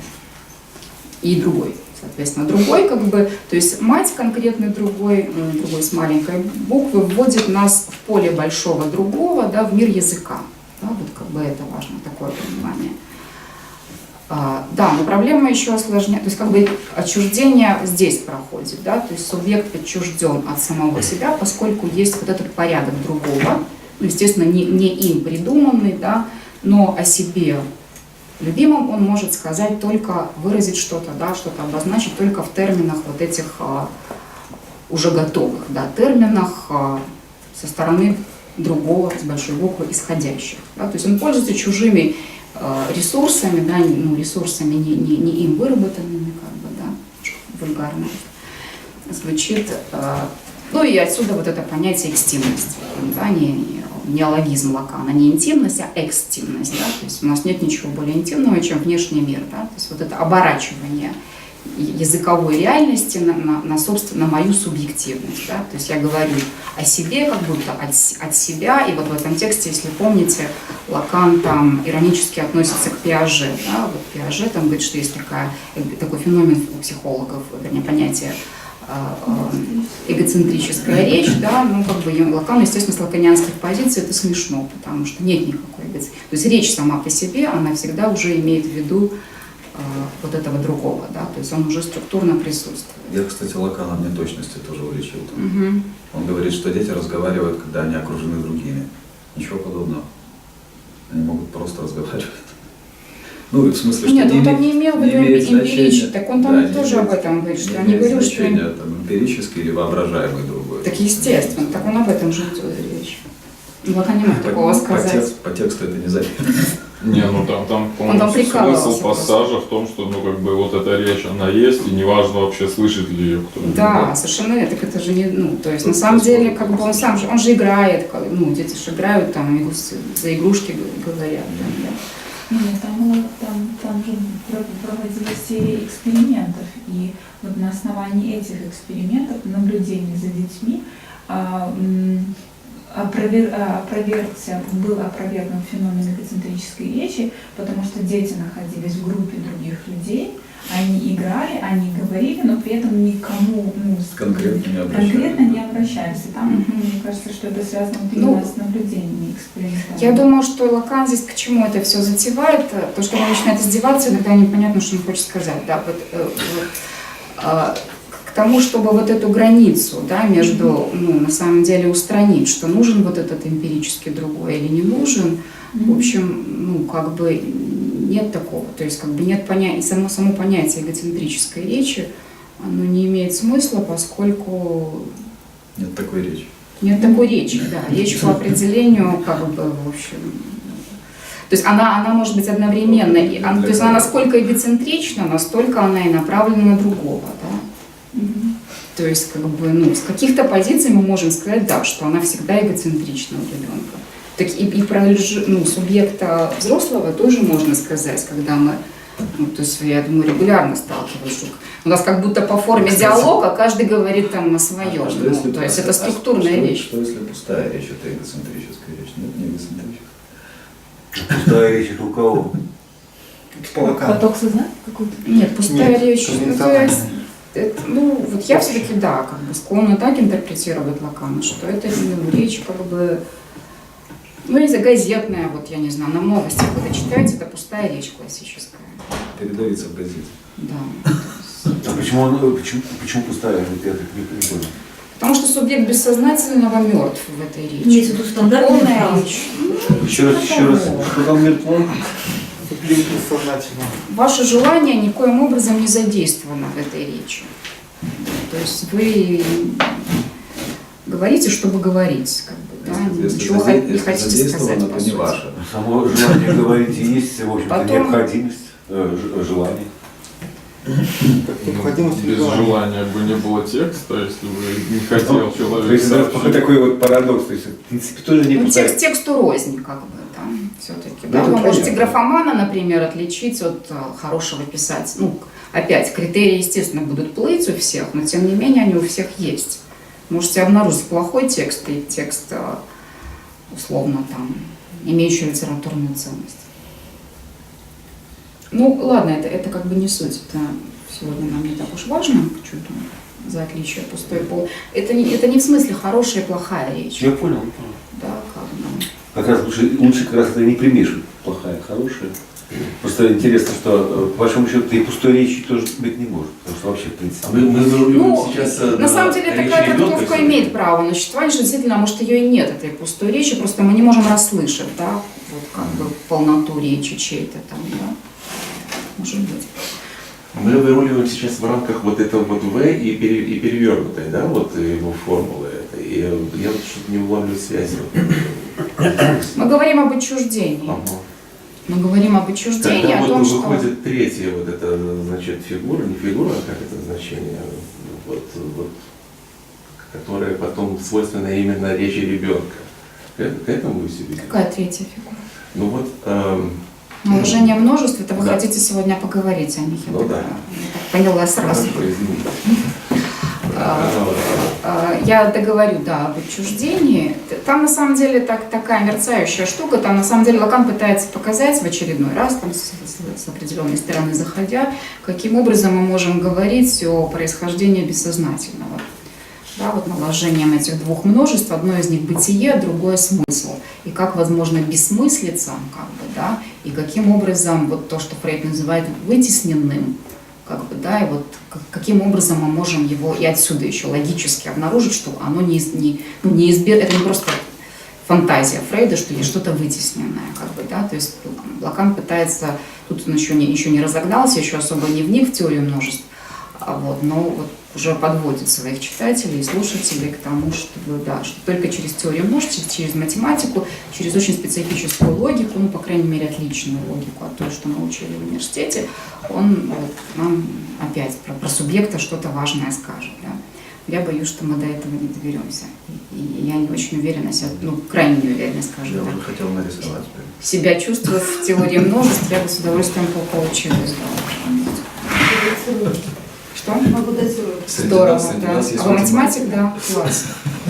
И другой, соответственно, другой, как бы, то есть мать конкретно другой с маленькой буквы вводит нас в поле большого другого, да, в мир языка. Да? Вот как бы это важно, такое понимание. Да, но проблема еще осложняет, то есть как бы отчуждение здесь проходит, да, то есть субъект отчужден от самого себя, поскольку есть вот этот порядок другого, ну, естественно, не им придуманный, да, но о себе любимом он может сказать только, выразить что-то, да, что-то обозначить только в терминах вот этих уже готовых, да, терминах со стороны другого с большой буквы исходящих, да, то есть он пользуется чужими ресурсами, да, ну, ресурсами не им выработанными, как бы, да, вульгарно звучит. Ну и отсюда вот это понятие экстимности, да, не алогизм Лакана, не интимность, а экстимность, да, то есть у нас нет ничего более интимного, чем внешний мир, да, то есть вот это оборачивание языковой реальности на мою субъективность, да, то есть я говорю о себе как будто от себя, и вот в этом тексте, если помните, Лакан там иронически относится к Пиаже, да, вот Пиаже там говорит, что есть такой феномен у психологов, вернее, понятие эгоцентрическая речь, да, ну как бы Лакан, естественно, с лаканианских позиций это смешно, потому что нет никакой эгоцентричности, то есть речь сама по себе, она всегда уже имеет в виду вот этого другого, да, то есть он уже структурно присутствует. Я, кстати, Лакана в неточности тоже уличил. Он говорит, что дети разговаривают, когда они окружены другими. Ничего подобного. Они могут просто разговаривать. Ну, в смысле, что нет, он там не имел в виду эмпирически, так он там тоже об этом говорит, что я не говорю, что... Там, эмпирический или воображаемый другой. Так естественно, так он об этом же идет речь. Вот не мог такого сказать. По тексту это не заметно. Не, ну там по-моему, смысл пассажа в том, что, ну, как бы, вот эта речь, она есть, и неважно вообще, слышит ли ее кто-нибудь. Да, совершенно верно, так это же не, ну, то есть, на самом деле, как бы он же играет, ну, дети же играют, там, за игрушки говорят, да. Нет, там же проводилась серия экспериментов, и вот на основании этих экспериментов, наблюдений за детьми, был опровергнут феномен эгоцентрической речи, потому что дети находились в группе других людей, они играли, они говорили, но при этом никому конкретно не обращались. И там, мне кажется, что это связано именно с наблюдениями экспериментами. Я думаю, что Лакан здесь к чему это все затевает, то, что он начинает издеваться, иногда непонятно, что он хочет сказать. Да, к тому, чтобы вот эту границу, да, между, ну, на самом деле устранить, что нужен вот этот эмпирический другой или не нужен, в общем, ну, как бы нет такого, то есть как бы нет понятия, само понятие эгоцентрической речи, оно не имеет смысла, поскольку... Нет такой речи. Нет такой речи, да, речь по определению, как бы, в общем... То есть она может быть одновременно, то есть она насколько эгоцентрична, настолько она и направлена на другого, да. То есть, как бы, ну, с каких-то позиций мы можем сказать, да, что она всегда эгоцентрична у ребенка. Так и про, ну, субъекта взрослого тоже можно сказать, когда мы, ну, то есть, я думаю, регулярно сталкиваюсь, что у нас как будто по форме диалога каждый говорит там о своем. Ну, то есть это структурная речь. Что если пустая речь, это эгоцентрическая речь? Нет, не эгоцентрическая. Пустая речь это у кого? Поток сознания какой-то? Нет, пустая речь. Ну, то есть, ну, вот я все-таки, да, как бы склонна так интерпретировать Лакана, что это, ну, речь как бы, ну, из-за газетная, вот, я не знаю, на новости, когда читаете, это пустая речь классическая. Передавится в газете. Да. А почему пустая? Я так не понял. Потому что субъект бессознательного мертв в этой речи. Имеется в виду стандартная Полная речь. Еще раз, что там мертво? Бессознательно. Ваше желание никоим образом не задействовано в этой речи. То есть вы говорите, чтобы говорить, как бы, Да, Если ничего не хотите задействовано, сказать, то по не сути. ваше. Само желание говорить и есть, в общем-то, Потом- необходимость, желание. Необходимость Без желания. желания бы не было текста, если бы не хотел То человек есть это сообщить. такой вот парадокс, то есть в принципе тоже не Ну, пытается. текст тексту рознь, как бы, да, все-таки. Ну, Да? это Вы можете понятно. графомана, например, отличить от хорошего писателя. Ну, опять, критерии, естественно, будут плыть у всех, но тем не менее они у всех есть. Можете обнаружить плохой текст и текст, условно, там, имеющий литературную ценность. Ну, ладно, это как бы не суть. Это сегодня нам не так уж важно, что там за отличие пустой пол. Это не в смысле хорошая и плохая речь. Я понял. Да, как бы. Как раз лучше как раз это не примешивать, плохая, хорошая. Просто интересно, что по большому счету и пустой речи тоже быть не может, потому что вообще в принципе. Мы заруливаем Ну, сейчас на самом деле речи такая ребенка трактовка всё-таки. имеет право на существование, что действительно, может, ее и нет, этой пустой речи, просто мы не можем расслышать, да, вот как бы полноту речи чьей-то там, да, может быть. Мы выруливаем сейчас в рамках вот этого вот В и перевернутой, да, вот его формулы. И я вот что-то не улавливаю связи. Мы говорим об отчуждении. Ага. Мы говорим об отчуждении, Когда о вот том, что... выходит третья вот эта, значит, фигура, не фигура, а как это значение, вот, которая потом свойственна именно речи ребенка. К этому вы себе? Какая третья фигура? Ну вот, Наложение множеств, это вы Да. хотите сегодня поговорить о них, я Ну так, да. я так поняла сразу. хорошо, извините. Я договорю, да, об отчуждении. Там на самом деле такая мерцающая штука, там на самом деле Лакан пытается показать в очередной раз, там, с определенной стороны заходя, каким образом мы можем говорить о происхождении бессознательного. Да, вот наложением этих двух множеств, одно из них бытие, другое смысл. И как возможно бессмыслица, как бы, да, и каким образом вот то, что Фрейд называет вытесненным, как бы, да, и вот каким образом мы можем его и отсюда еще логически обнаружить, что оно неизбежно, это не просто фантазия Фрейда, что есть что-то вытесненное, как бы, да, то есть Лакан пытается, тут он еще не разогнался, еще особо не вник в теорию множеств, но вот уже подводит своих читателей и слушателей к тому, чтобы, да, что только через теорию множеств, через математику, через очень специфическую логику, ну, по крайней мере, отличную логику от той, что мы учили в университете, он вот, нам опять про субъекта что-то важное скажет. Да. Я боюсь, что мы до этого не доберемся. И я не очень уверена, крайне не уверена, скажем Я так. уже хотел нарисовать. Себя чувствую в теории множеств, я бы с удовольствием поучилась. Да. Что? Могу дать урок. Здорово, Среди да. нас есть А вы математик, да? Класс.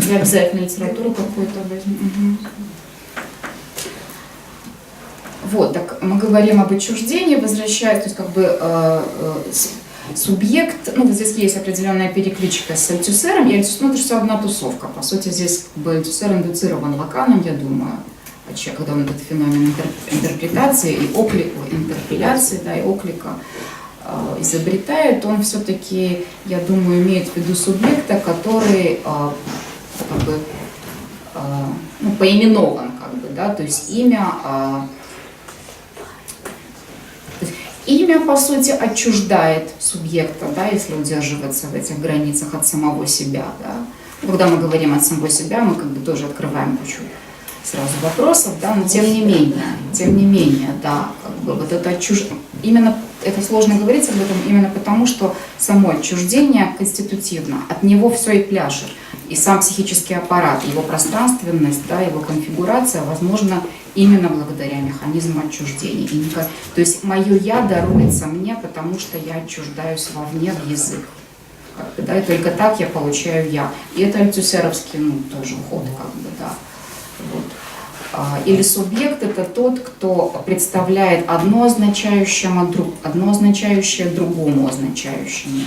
Я обязательно литературу какую-то возьму. Угу. Вот, так мы говорим об отчуждении, возвращаясь, то есть как бы субъект, ну вот здесь есть определенная перекличка с Альтюсером, это же все одна тусовка. По сути, здесь как бы Альтюсер индуцирован Лаканом, я думаю, когда он этот феномен интерпретации и интерпеляции, да, и оклика изобретает, он все-таки, я думаю, имеет в виду субъекта, который как бы, поименован, как бы, да, то есть имя, по сути, отчуждает субъекта, да, если удерживаться в этих границах от самого себя. Да. Когда мы говорим от самого себя, мы как бы тоже открываем кучу сразу вопросов, да, но тем не менее, да, как бы вот это отчуждение, именно это сложно говорить об этом именно потому, что само отчуждение конститутивно, от него все и пляшет. И сам психический аппарат, его пространственность, да, его конфигурация возможна именно благодаря механизму отчуждения. То есть мое «я» даруется мне, потому что я отчуждаюсь вовне в язык. Да, и только так я получаю «я». И это альтюсеровский тоже ход, как бы, да. Вот. Или субъект – это тот, кто представляет одно означающее другому означающему.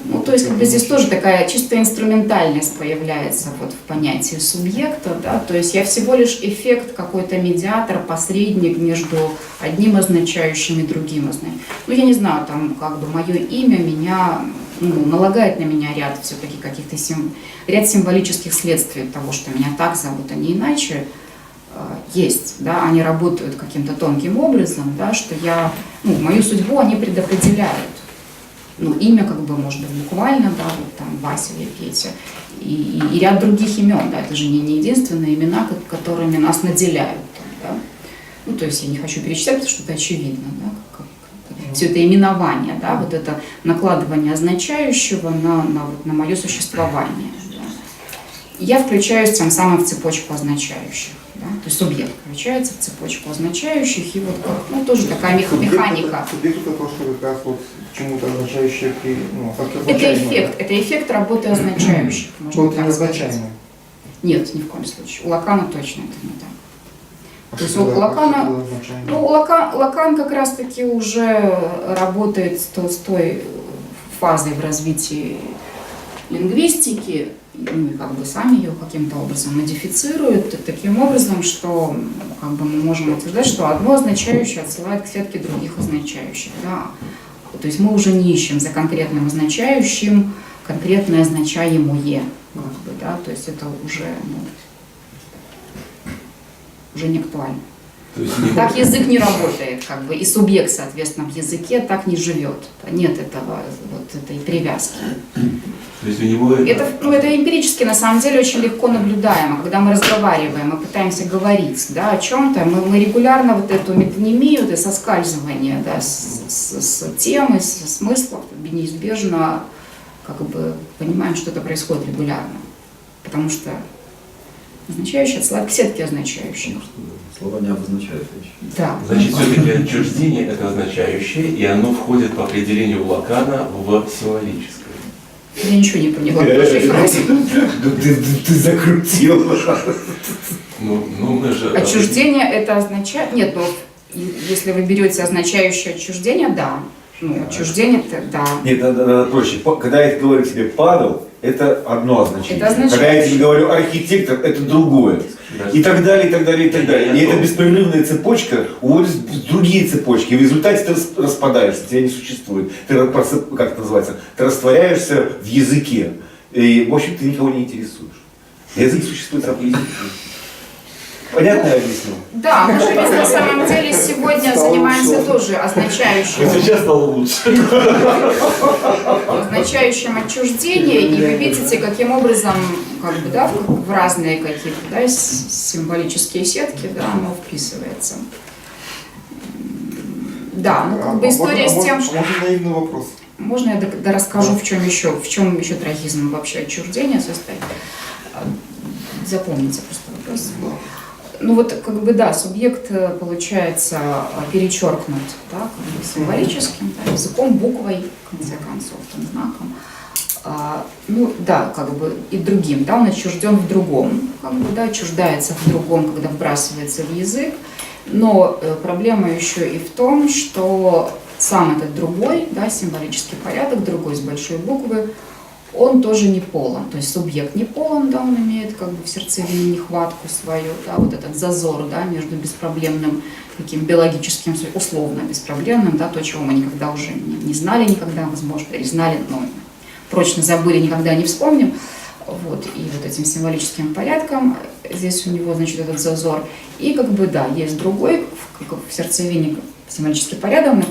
Ну, то есть, как бы здесь тоже такая чисто инструментальность появляется вот в понятии субъекта, да, то есть я всего лишь эффект, какой-то медиатор, посредник между одним означающим и другим означающим. Ну, я не знаю, там, как бы, мое имя меня, налагает на меня ряд все-таки каких-то ряд символических следствий того, что меня так зовут, а не иначе, есть, да, они работают каким-то тонким образом, да, что мою судьбу они предопределяют. ну, имя как бы может быть буквально, да, вот там Вася или Петя, и ряд других имен, да, это же не единственные имена, которыми нас наделяют, да. Ну, то есть я не хочу перечислять, потому что это очевидно, да, все это именование, да, вот это накладывание означающего на мое существование. Да. Я включаюсь тем самым в цепочку означающих. Да? То есть субъект включается в цепочку означающих, и вот ну, тоже такая механика. Субъект это то, что как раз вот чему-то означающее, ну, это эффект работы означающих. Вот не означаемый. Нет, ни в коем случае. У Лакана точно это не так. То есть у Лакана, ну, Лакан как раз-таки уже работает с той фазой в развитии лингвистики, ну, и как бы сами ее каким-то образом модифицируют таким образом, что как бы мы можем утверждать, что одно означающее отсылает к сетке других означающих. Да. То есть мы уже не ищем за конкретным означающим конкретное означаемое. Как бы, да, то есть это уже, ну, уже не актуально. Так язык не работает, как бы, и субъект, соответственно, в языке так не живет. Нет этого, вот этой привязки. То есть у него это эмпирически, на самом деле, очень легко наблюдаемо. Когда мы разговариваем, мы пытаемся говорить, да, о чем-то, мы регулярно вот эту метонимию, это соскальзывание, да, с темы, со смыслов, неизбежно как бы понимаем, что это происходит регулярно. Потому что означающее отсылает к сетке означающих. Слова не обозначают вещи. Да. Значит, все-таки отчуждение это означающее, и оно входит по определению Лакана в символическое. Я ничего не поняла в вашей фразе. Ты закрутил. Отчуждение это означает... Нет, но если вы берете означающее отчуждение, да. Ну, отчуждение, да. Нет, надо проще. Когда я говорю тебе Павел, это одно означение. Это означает, когда я тебе говорю архитектор, это другое. И так далее, и так далее, и так далее. И эта беспрерывная цепочка уводит в другие цепочки. И в результате ты распадаешься, тебя не существует. Ты, как это называется, ты растворяешься в языке. И, в общем, ты никого не интересуешь. Язык существует сам по языку. Понятно я объяснил? Да, мы же ведь на самом деле сегодня занимаемся тоже означающим. Сейчас стало лучше. Означающим отчуждение, и вы видите, каким образом, как бы, да, в разные какие-то, да, символические сетки, да, оно вписывается. Да, ну как бы история с тем, что... Можно наивный вопрос? Можно я расскажу, в чем еще трагизм вообще отчуждения состоит? Запомните просто вопрос. Ну вот, как бы, да, субъект получается перечеркнут, да, как бы символическим, да, языком, буквой, в конце концов, там, знаком. Ну да, как бы и другим, да, он отчужден в другом, как бы, да, отчуждается в другом, когда вбрасывается в язык. Но проблема еще и в том, что сам этот другой, да, символический порядок, другой с большой буквы, он тоже не полон, то есть субъект не полон, да, он имеет как бы в сердцевине нехватку свою, да, вот этот зазор, да, между беспроблемным таким биологическим, условно беспроблемным, да, то, чего мы никогда уже не знали никогда, возможно, или знали, но прочно забыли, никогда не вспомним, вот, и вот этим символическим порядком здесь у него, значит, этот зазор, и как бы, да, есть другой в сердцевине символический порядок,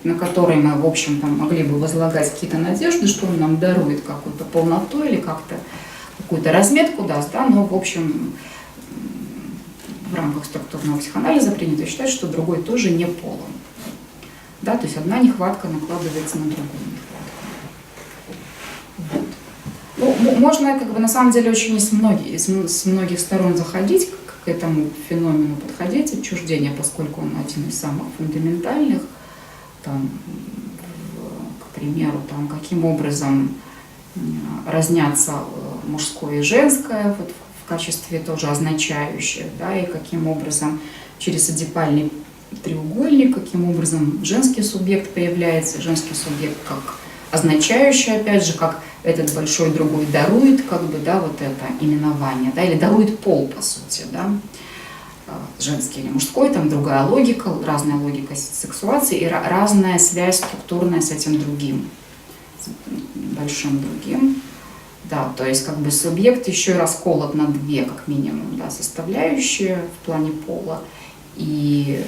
на который мы, в общем, там, могли бы возлагать какие-то надежды, что он нам дарует какую-то полноту или как-то какую-то разметку даст, да, но, в общем, в рамках структурного психоанализа принято считать, что другой тоже не полон. Да, то есть одна нехватка накладывается на другую нехватку. Вот. Ну, можно, как бы, на самом деле, очень с многих сторон заходить к этому феномену, подходить, отчуждение, поскольку он один из самых фундаментальных. Там, к примеру, там, каким образом разнятся мужское и женское вот, в качестве тоже означающих, да, и каким образом через адипальный треугольник, каким образом женский субъект появляется, женский субъект как означающий, опять же, как этот большой другой дарует, как бы, да, вот это именование, да, или дарует пол, по сути, да. Женский или мужской, там другая логика, разная логика сексуации и разная связь структурная с этим другим, с большим другим. Да, то есть как бы субъект еще и расколот на две, как минимум, да, составляющие в плане пола, и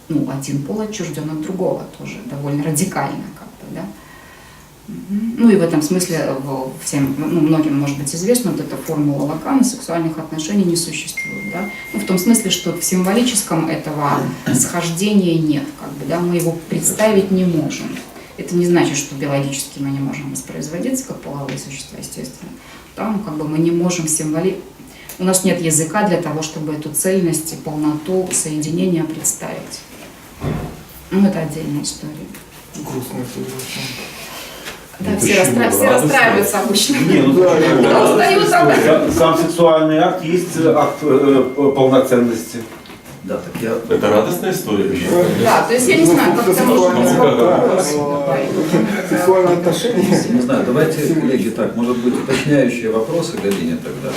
ну, один пол отчужден от другого, тоже довольно радикально, как бы, да. Ну и в этом смысле всем, многим может быть известно, вот эта формула Лакана: сексуальных отношений не существует. Да? Ну, в том смысле, что в символическом этого схождения нет, как бы, да? Мы его представить не можем. Это не значит, что биологически мы не можем воспроизводиться как половые существа, естественно. Да? Ну, как бы мы не можем у нас нет языка для того, чтобы эту цельность и полноту соединения представить. Ну, это отдельная история. Грустная история. Да, все расстраиваются обычно. Не, сам сексуальный акт есть акт полноценности. Да, так я... Это радостная история. Да, то есть я не знаю, как это можно сексуальные отношения. Не знаю, давайте, коллеги, так, может быть, уточняющие вопросы Галине тогда.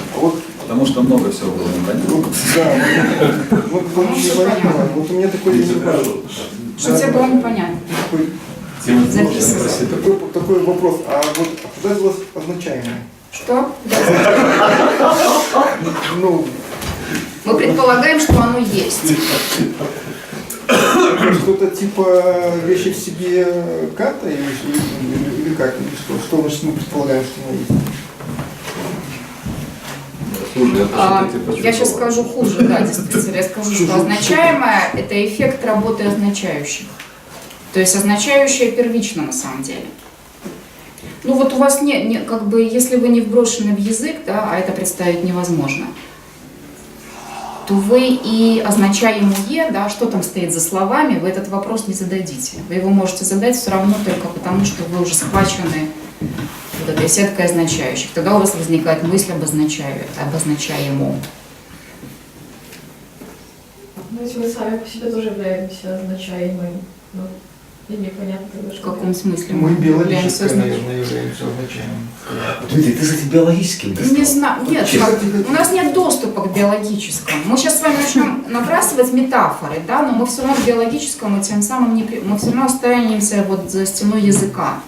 Потому что много всего было непонятно. Да, вот потому что непонятно. Вот у меня такой вопрос. Что тебе было непонятно? Такой вопрос. А вот куда делось означаемое? Что? Ну, мы предполагаем, что оно есть. Что-то типа вещи в себе Канта или как? Или что? Что значит мы предполагаем, что оно есть? Я сейчас скажу хуже, да, действительно. Я скажу, что означаемое – это эффект работы означающих. То есть означающее первично на самом деле. Ну вот у вас как бы, если вы не вброшены в язык, да, а это представить невозможно, то вы и означаемое, да, что там стоит за словами, вы этот вопрос не зададите. Вы его можете задать все равно только потому, что вы уже схвачены вот этой сеткой означающих. Тогда у вас возникает мысль об означаемом. Ну, ведь мы сами по себе тоже являемся означаемым. Ну, и непонятно тогда, что... В каком смысле? Мы биологически, наверное, являемся означаемым. Дмитрий, ты, кстати, биологическим достал. Не знаю, нет, у нас нет доступа к биологическому. Мы сейчас с вами начнем набрасывать метафоры, да, но мы все равно к биологическому, тем самым мы все равно останемся вот за стеной языка.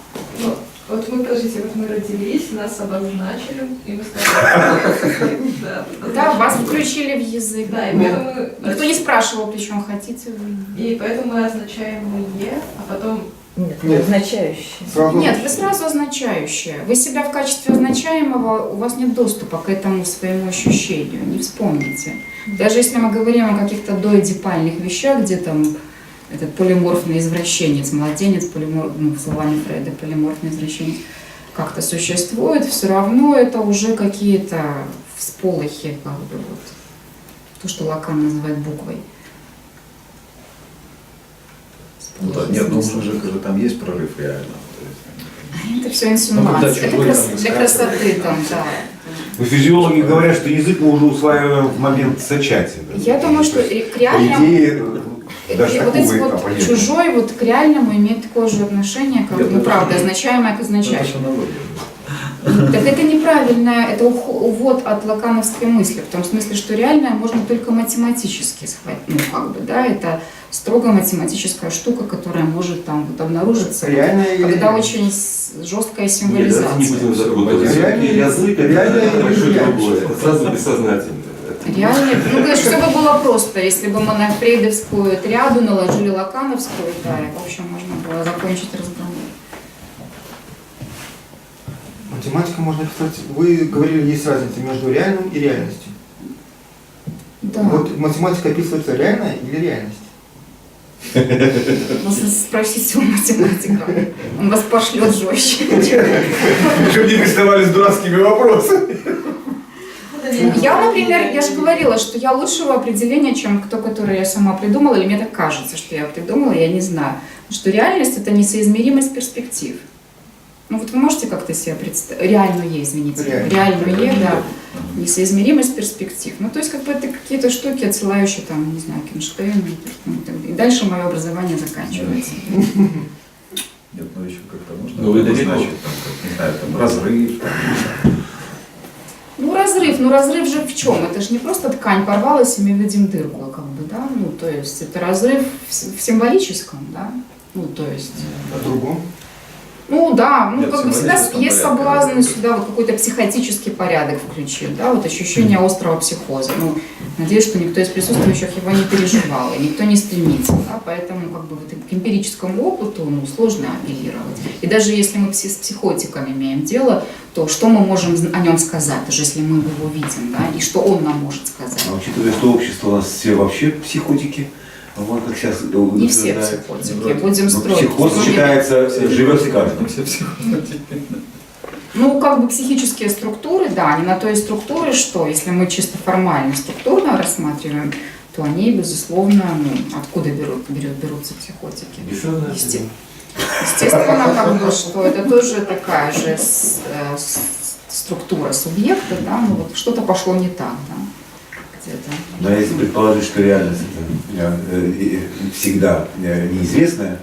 Ну, вот мы, подождите, вот мы родились, нас обозначили, и мы стали... Да, вас включили в язык. Да, и поэтому... Никто не спрашивал, причем хотите вы. И поэтому мы означаем «е», а потом... Нет, означающее. Нет, вы сразу означающее. Вы себя в качестве означаемого, у вас нет доступа к этому своему ощущению, не вспомните. Даже если мы говорим о каких-то доэдипальных вещах, где там этот полиморфный извращенец, младенец, словами Фрейда, полиморфный извращенец, как-то существует, все равно это уже какие-то всполохи, как бы вот, то, что Лакан называет буквой. Да, нет, ну уже же там есть прорыв реально. Это все инсинуация, это для красоты там, да. Но физиологи говорят, что язык мы уже усваиваем в момент зачатия. Я думаю, что к реальному, вот эти вот чужой вот к реальному имеет такое же отношение, как, ну правда, означаемое к означающему. Так это неправильно, это увод от лакановской мысли, в том смысле, что реальное можно только математически схватить, ну как бы, да, это строго математическая штука, которая может там вот обнаружиться, когда очень жесткая символизация. Нет, давайте не будем запутываться. Язык, это большое другое, это сразу бессознательно. Реально, ну, чтобы было просто, если бы мы на фрейдовскую триаду наложили лакановскую, да, и, в общем, можно было закончить разговор. Математика можно писать. Вы говорили, есть разница между реальным и реальностью. Да. Вот математика описывается реальная или реальность? Можно спросить у математика, он вас пошлет жестче. Чтобы не приставали с дурацкими вопросами. Я, например, я же говорила, что я лучшего определения, чем то, которое я сама придумала, или мне так кажется, что я придумала, я не знаю, что реальность – это несоизмеримость перспектив. Ну вот вы можете как-то себе представить, реальную, извините, реальную, да, несоизмеримость перспектив. Ну то есть как бы это какие-то штуки, отсылающие там, не знаю, к Эйнштейну, и дальше мое образование заканчивается. Нет, ну еще как-то можно обозначить, не знаю, там разрыв. Ну разрыв же в чем? Это же не просто ткань порвалась, и мы видим дырку, как бы, да, ну то есть это разрыв в символическом, да, ну то есть. А другом? Ну да, ну нет, как бы всегда есть соблазн сюда вот какой-то психотический порядок включить, да, вот ощущение острого психоза. Ну, Надеюсь, что никто из присутствующих его не переживал, и никто не стремится, да, поэтому как бы вот к эмпирическому опыту сложно апеллировать. И даже если мы с психотиком имеем дело, то что мы можем о нем сказать, даже если мы его видим, да, и что он нам может сказать? А учитывая, что общество у нас все вообще психотики, вот как сейчас не все психотики, будем строить. Психоз считается, живет каждый. Ну, как бы психические структуры, да, они на то и структуры, что если мы чисто формально, структурно рассматриваем, то они, безусловно, откуда берутся психотики? Естественно, как бы, что это тоже такая же структура субъекта, да, ну вот что-то пошло не так, да, где-то. Но если предположить, что реальность это всегда неизвестная,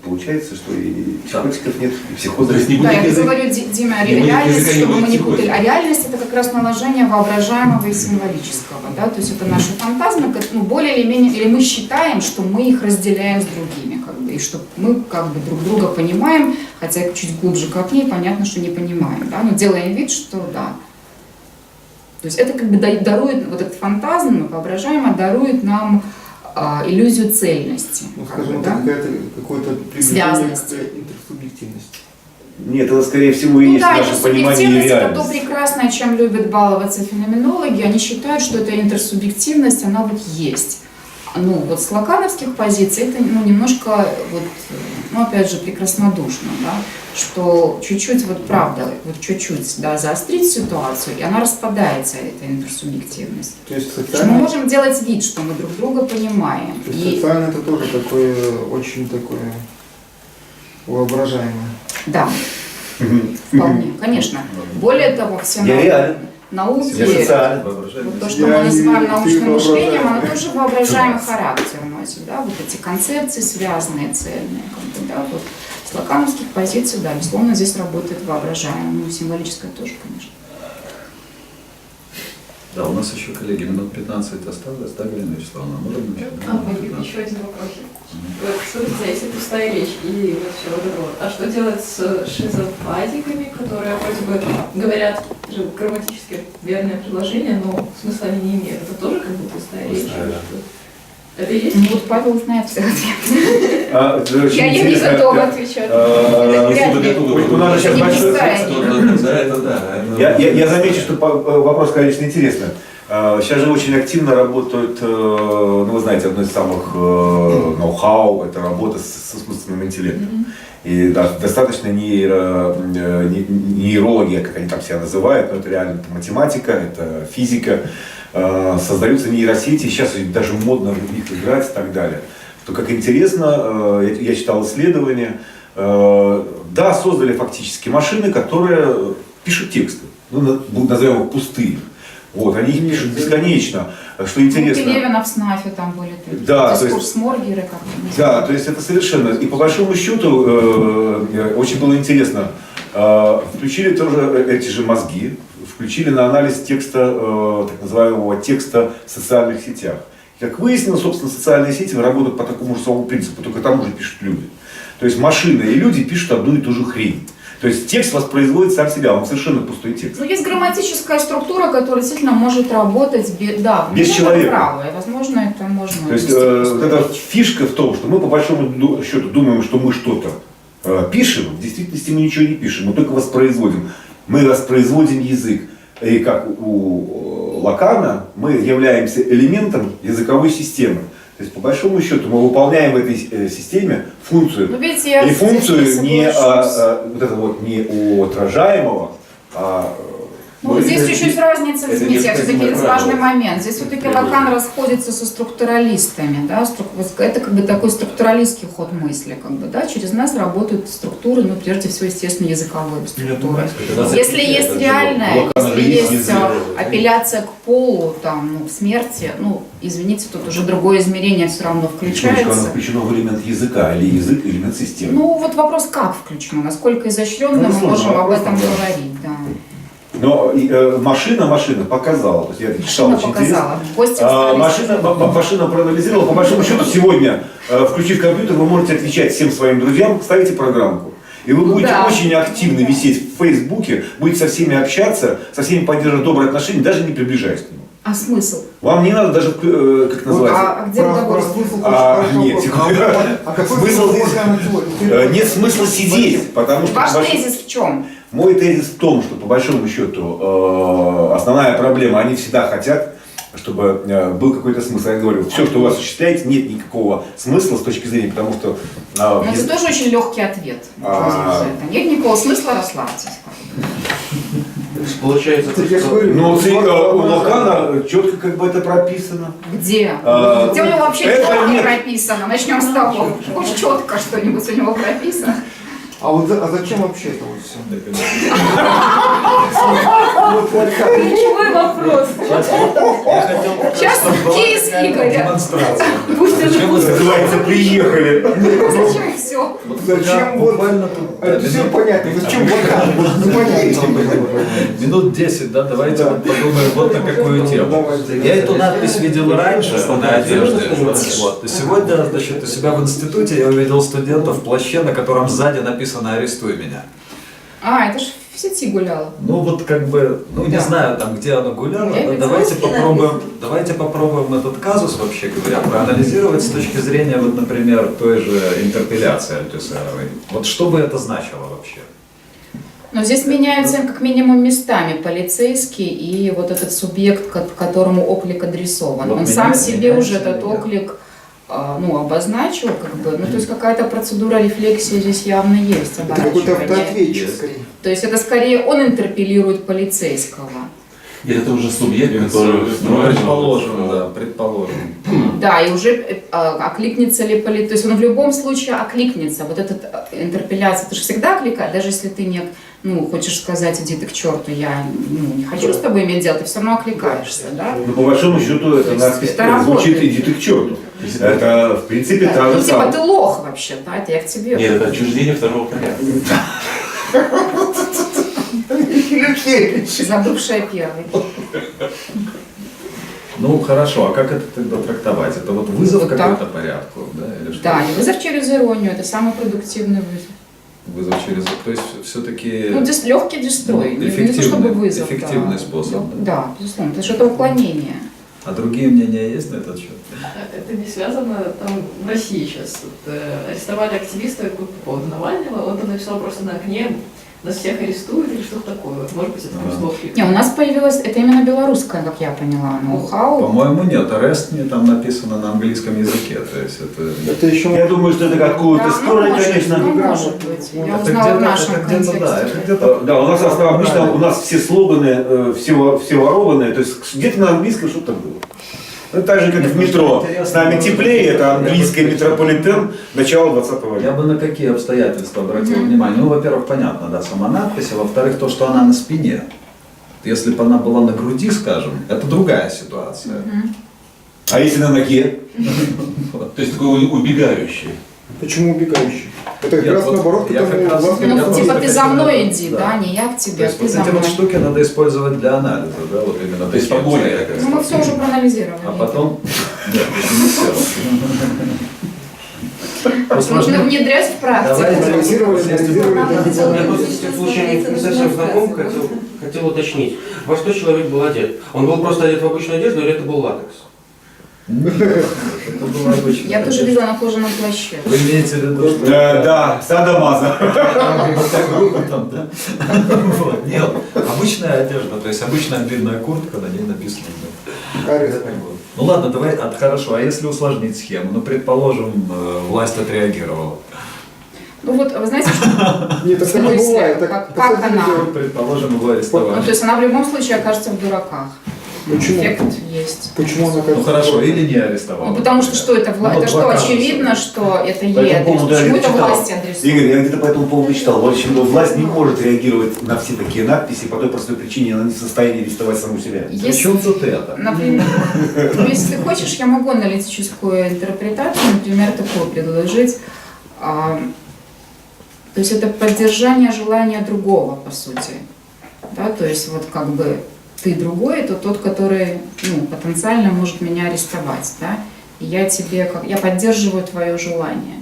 получается, что и психотиков нет, и психозов нет. Да, я говорю, Дима, реальность, чтобы мы не путали. А реальность — это как раз наложение воображаемого и символического. Да? То есть это наши фантазмы, более или менее, или мы считаем, что мы их разделяем с другими, как бы, и что мы как бы друг друга понимаем, хотя чуть глубже копнее, понятно, что не понимаем. Да? Но делаем вид, что да. То есть это как бы дарует, вот этот фантазм, воображаемое, дарует нам иллюзию цельности. Ну, скажем, да? Какое-то приближение к интерсубъективности. Нет, это скорее всего и есть наше понимание реальности. Это то прекрасное, чем любят баловаться феноменологи. Они считают, что эта интерсубъективность, она вот есть. Ну, вот с лакановских позиций это немножко, вот, ну, опять же, прекраснодушно, да, что чуть-чуть, вот правда, вот чуть-чуть, да, заострить ситуацию, и она распадается, эта интерсубъективность. То есть что мы можем делать вид, что мы друг друга понимаем. То есть социально это тоже такое, очень такое воображаемое. Да, вполне, конечно. Более того, все науки, вот то, что мы называем научным мышлением, оно тоже воображаемый характер носит, да, вот эти концепции связанные, цельные, как бы, да, вот с лакановских позиций, да, безусловно, здесь работает воображаемое, ну, символическое тоже, конечно. Да, у нас еще, коллеги, минут 15 осталось, да, Галина Вячеславовна? Можно начать? Еще один вопрос. Вот, смотрите, если пустая речь и вот все вот это вот, а что делать с шизопатиками, которые вроде бы говорят грамматически верное предложение, но смысла они не имеют? Это тоже как бы пустая речь? Это есть? Ну, вот Павел знает все ответы. Я не готова отвечать. У нас сейчас большой Я замечу, что вопрос, конечно, интересный. Сейчас же очень активно работают, ну вы знаете, одно из самых ноу-хау, это работа с искусственным интеллектом. И да, достаточно нейрология, как они там себя называют, но это реально это математика, это физика. Создаются нейросети, сейчас даже модно в них играть и так далее. Что как интересно, я читал исследования, да, создали фактически машины, которые пишут тексты, ну, назовем их пустые. Вот, они их пишут бесконечно, что интересно. Ну, Пелевина в СНАФе там были, да, дискурс Моргера как-то. Да, то есть это совершенно, и по большому счету, очень было интересно, включили тоже эти же мозги, включили на анализ текста, так называемого текста в социальных сетях. И как выяснилось, собственно, социальные сети работают по такому же самому принципу, только там уже пишут люди. То есть машина и люди пишут одну и ту же хрень. То есть текст воспроизводит сам себя, он совершенно пустой текст. Ну, есть грамматическая структура, которая действительно может работать без человека. Право, и, возможно, это можно... То есть вот эта фишка в том, что мы по большому счету думаем, что мы что-то пишем, в действительности мы ничего не пишем, мы только воспроизводим. Мы воспроизводим язык. И как у Лакана, мы являемся элементом языковой системы. То есть, по большому счету, мы выполняем в этой системе функцию. И функцию не отражаемого, а... Ну, здесь чуть-чуть разница, извините, все-таки это важный момент. Здесь все-таки Лакан расходится со структуралистами, да? Это как бы такой структуралистский ход мысли, как бы, да? Через нас работают структуры, ну, прежде всего, естественно, языковые структуры. Если есть реальная, если есть апелляция к полу, там, ну, к смерти, ну, извините, тут уже другое измерение все равно включается. Оно включено в элемент языка, или язык, элемент системы. Ну, вот вопрос, как включено, насколько изощренно мы можем об этом говорить, да. Но машина показала, то есть я читал очень интересно. Машина проанализировала, по большому счету сегодня, включив компьютер, вы можете отвечать всем своим друзьям, ставите программку. И вы будете очень активно висеть в Фейсбуке, будете со всеми общаться, со всеми поддерживать добрые отношения, даже не приближаясь к нему. А смысл? Вам не надо даже, как называется? А где договор? Нет, смысл здесь, нет смысла сидеть, потому что... Ваш тезис в чем? Мой тезис в том, что по большому счету основная проблема, они всегда хотят, чтобы был какой-то смысл. Я говорю, все, что вы осуществляете, нет никакого смысла с точки зрения, потому что... Но это тоже очень легкий ответ. Нет никакого смысла, расслабьтесь. Получается, но у Лакана четко как бы это прописано. Где? Где у него вообще четко не прописано? Начнем с того. Уж четко что-нибудь у него прописано. А вот зачем вообще это вот все? Ключевой вопрос. Сейчас кейс Игоря. Называется, приехали. Зачем все? Зачем вот это все понятно? Зачем вот непонятно? Минут 10, да, давайте вот подумаем вот на какую тему. Я эту надпись видел раньше на одежде. Вот. И сегодня, значит, у себя в институте я увидел студента в плаще, на котором сзади написано «Арестуй меня». А, это ж в сети гуляло. Ну вот как бы, ну не знаю там, где оно гуляло, но давайте попробуем этот казус, вообще говоря, проанализировать с точки зрения, вот, например, той же интерпеляции Альтюсеровой. Вот что бы это значило вообще? Но здесь меняются как минимум местами полицейский и вот этот субъект, которому оклик адресован. Вот он сам себе уже этот оклик обозначил, как бы, то есть какая-то процедура рефлексии здесь явно есть. Это какой-то автоответчик скорее. То есть это скорее он интерпеллирует полицейского. И это уже субъект, который... Предположим. Да, и уже окликнется ли полицейский, то есть он в любом случае окликнется. Вот эта интерпеляция, ты же всегда окликаешь, даже если ты не хочешь сказать, иди ты к черту, я не хочу с тобой иметь дело, ты все равно окликаешься, да? Ну, по большому счету, это надпись звучит «иди ты к черту». Это, в принципе, так же самое. Ты лох вообще-то, это я к тебе. Нет, это отчуждение второго порядка. Забывшая первый. Ну хорошо, а как это тогда трактовать? Это вот вызов вот какой-то порядку, да? Или что? Да, не вызов через иронию, это самый продуктивный вызов. Вызов через... То есть все-таки... легкий дестрой, не то чтобы вызов. Эффективный способ. Да, безусловно, потому что это уклонение. А другие мнения есть на этот счет? Это не связано, там в России сейчас арестовали активиста по поводу Навального, он там написал просто на окне, нас всех арестуют или что-то такое. Может быть, это просто Не, у нас появилось, это именно белорусское, как я поняла, ноу-хау. По-моему, нет, арест мне там написано на английском языке, то есть это еще... Я думаю, что это какое-то скорое, конечно. Может быть, я узнала в нашем контексте. Да, у нас обычно, у нас все слоганы, все ворованные, то есть где-то на английском что-то было. Ну, так же, как в метро. С нами теплее, это английский метрополитен начала 20 века. Я бы на какие обстоятельства обратил внимание? Ну, во-первых, понятно, да, сама надпись, а во-вторых, то, что она на спине. Если бы она была на груди, скажем, это другая ситуация. А если на ноге? То есть такой убегающий. Почему убегающий? Это как раз наоборот, типа ты за мной иди, да, не я к тебе, ты за мной. Эти вот штуки надо использовать для анализа, да, вот именно. То есть погоня. Ну мы все уже проанализировали. А потом... Нет, это не все. Нужно внедрять в практику. Я просто случайно не совсем знаком, хотел уточнить. Во что человек был одет? Он был просто одет в обычную одежду или это был латекс? Я тоже видела на кожаном плаще. Вы имеете в виду, что... Да, садомаза. Нет, обычная одежда, то есть обычная длинная куртка, на ней написано. Ну ладно, давай, хорошо, а если усложнить схему? Ну, предположим, власть отреагировала. Ну вот, вы знаете, что... Нет, это не бывает. Как она? Предположим, его арестовали. Ну, то есть она в любом случае окажется в дураках. Почему? Эффект есть. Почему она Ну хорошо, или не арестовала? Ну потому что что это власть? Это что, очевидно, что это ей? Почему это власти адресовано? Игорь, я где-то по этому поводу читал. В общем, власть не может реагировать на все такие надписи по той простой причине, она не в состоянии арестовать саму себя. Причем тут это? Например, если ты хочешь, я могу аналитическую интерпретацию, например, такую предложить. То есть это поддержание желания другого, по сути. Да, то есть вот как бы ты другой, это тот, который потенциально может меня арестовать, да? И я поддерживаю твое желание.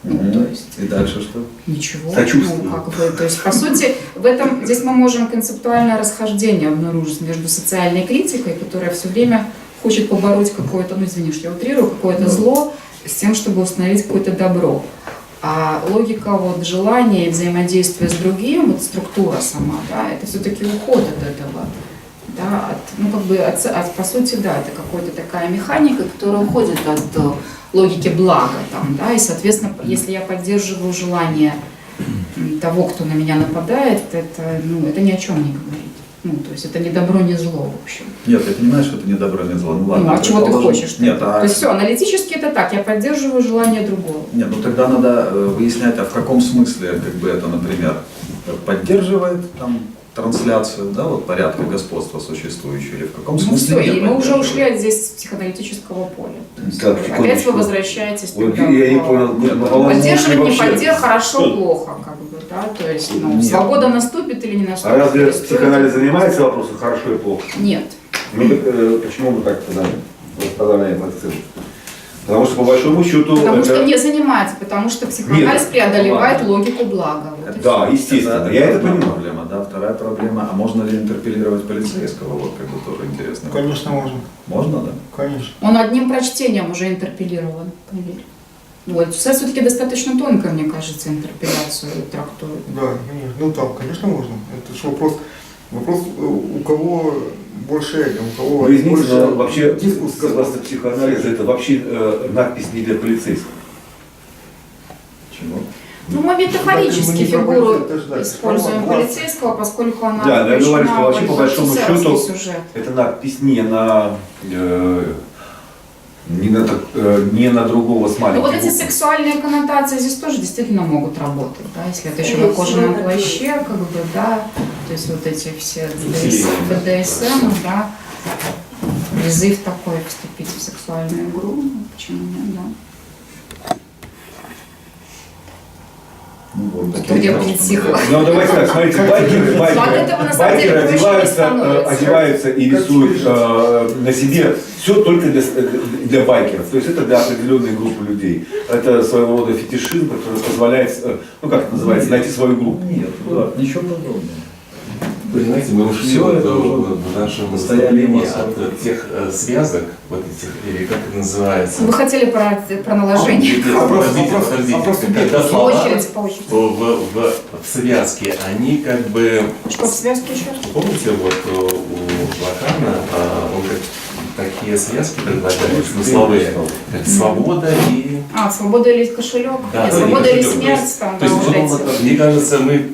То есть... И дальше что? Ничего. Сочувствие. Ну, как бы, то есть, по сути, в этом, здесь мы можем концептуальное расхождение обнаружить между социальной критикой, которая все время хочет побороть какое-то, ну извини, что я утрирую, какое-то зло, с тем, чтобы установить какое-то добро. А логика вот желания и взаимодействия с другим, вот структура сама, да, это все-таки уход от этого. Да, ну, как бы, по сути, да, это какая-то такая механика, которая уходит от логики блага, там, да, и, соответственно, если я поддерживаю желание того, кто на меня нападает, это, ну, это ни о чем не говорит. Ну, то есть это не добро, не зло, в общем. Нет, я понимаю, что это не добро, не зло. Ну ладно. Ну, а чего ты хочешь? Нет, То есть все, аналитически это так, я поддерживаю желание другого. Нет, ну тогда надо выяснять, а в каком смысле, как бы это, например, поддерживает там трансляцию, да, вот порядка господства существующего, или в каком Ну смысле все, не и мы уже поддерживает? ушли от здесь психоаналитического поля. Так, Опять вы возвращаетесь Вот тогда я не к- понял. Нет, ну, по-моему, поддерживать, не вообще- поддерживать, хорошо, плохо, как бы, да, то есть, ну, Нет. свобода наступит или не наступит. А разве или стоит- психоанализ занимается вопросом хорошо и плохо? Нет. Ну, так, почему мы так тогда расставляем акцент? Потому что по большому счету... Потому это... что не занимается, потому что психоанализ Нет, преодолевает ладно. логику блага. Вот и Да, всё. естественно, я это одна понимаю. проблема, да. Вторая проблема, а можно ли интерпеллировать полицейского? Вот как бы тоже интересно. Конечно, можно. Можно, да? Конечно. Он одним прочтением уже интерпеллирован, поверь. Вот. Сейчас все-таки достаточно тонко, мне кажется, интерпеляцию трактует. Да, конечно. Ну там, конечно, можно. Это же вопрос, у кого больше эго, у кого Вы извините, больше но вообще, дискурс. согласно психоанализу, это вообще надпись не для полицейского. Чего? Ну, мы метафорически Так, мы не фигуру пробуем это используем ждать. полицейского, поскольку она Да, я говорю, включена что вообще в по большому антисеровский счету сюжет. это надпись не на другого с Ну, маленьким. вот эти сексуальные коннотации здесь тоже действительно могут работать, да, если это еще на кожаном плаще, как бы, да, то есть вот эти все БДСМ, да, призыв такой вступить в сексуальную игру, ну, почему нет, да. Ну, вот, Что где притихло. Ну давайте так, смотрите, байкеры от этого, на самом деле, проще не становится. одеваются и рисуют на себе все только для байкеров. То есть это для определенной группы людей. Это своего рода фетишизм, который позволяет, ну как это называется, найти свою группу. Нет, да, ничего подобного. Вы знаете, мы ушли Всё вот, это уже в нашем состояние выступлении массового. от тех связок, вот этих, или как это называется? Вы хотели про наложение. Подождите, когда По слова очереди, по очереди. в связке, они как бы... Что в связке еще? Помните, вот у Лакана он такие связки предлагает, смысловые, как свобода и... Свобода или кошелек? Да, Нет, да, свобода или кошелек. смерть, там, То да, есть, вот он, эти. мне кажется, мы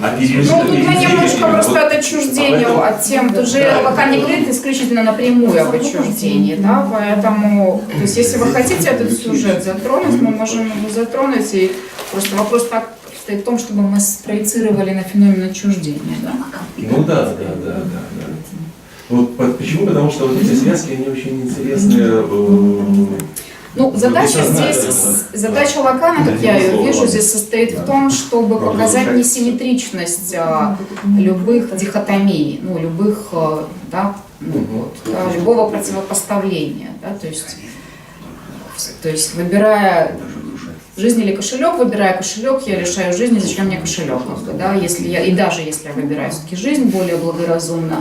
опережили. Ну, тут мы немножко просто вот от отчуждения об этом. от тем, тут же Да. пока не говорит исключительно напрямую об отчуждении, да, поэтому, то есть, если вы хотите этот сюжет затронуть, мы можем его затронуть, и просто вопрос так стоит в том, чтобы мы спроецировали на феномен отчуждения, да. Ну да. Вот почему? Потому что вот эти связки, они очень интересные. Ну, задача бессознательно. здесь, задача Лакана, как я ее вижу, здесь состоит в том, чтобы показать несимметричность любых дихотомий, ну, любых, да, ну, вот, да, любого противопоставления, да, то есть выбирая жизнь или кошелек, выбирая кошелек, я лишаю жизни, зачем мне кошелек, как бы, да, если я, и даже если я выбираю все-таки жизнь более благоразумно,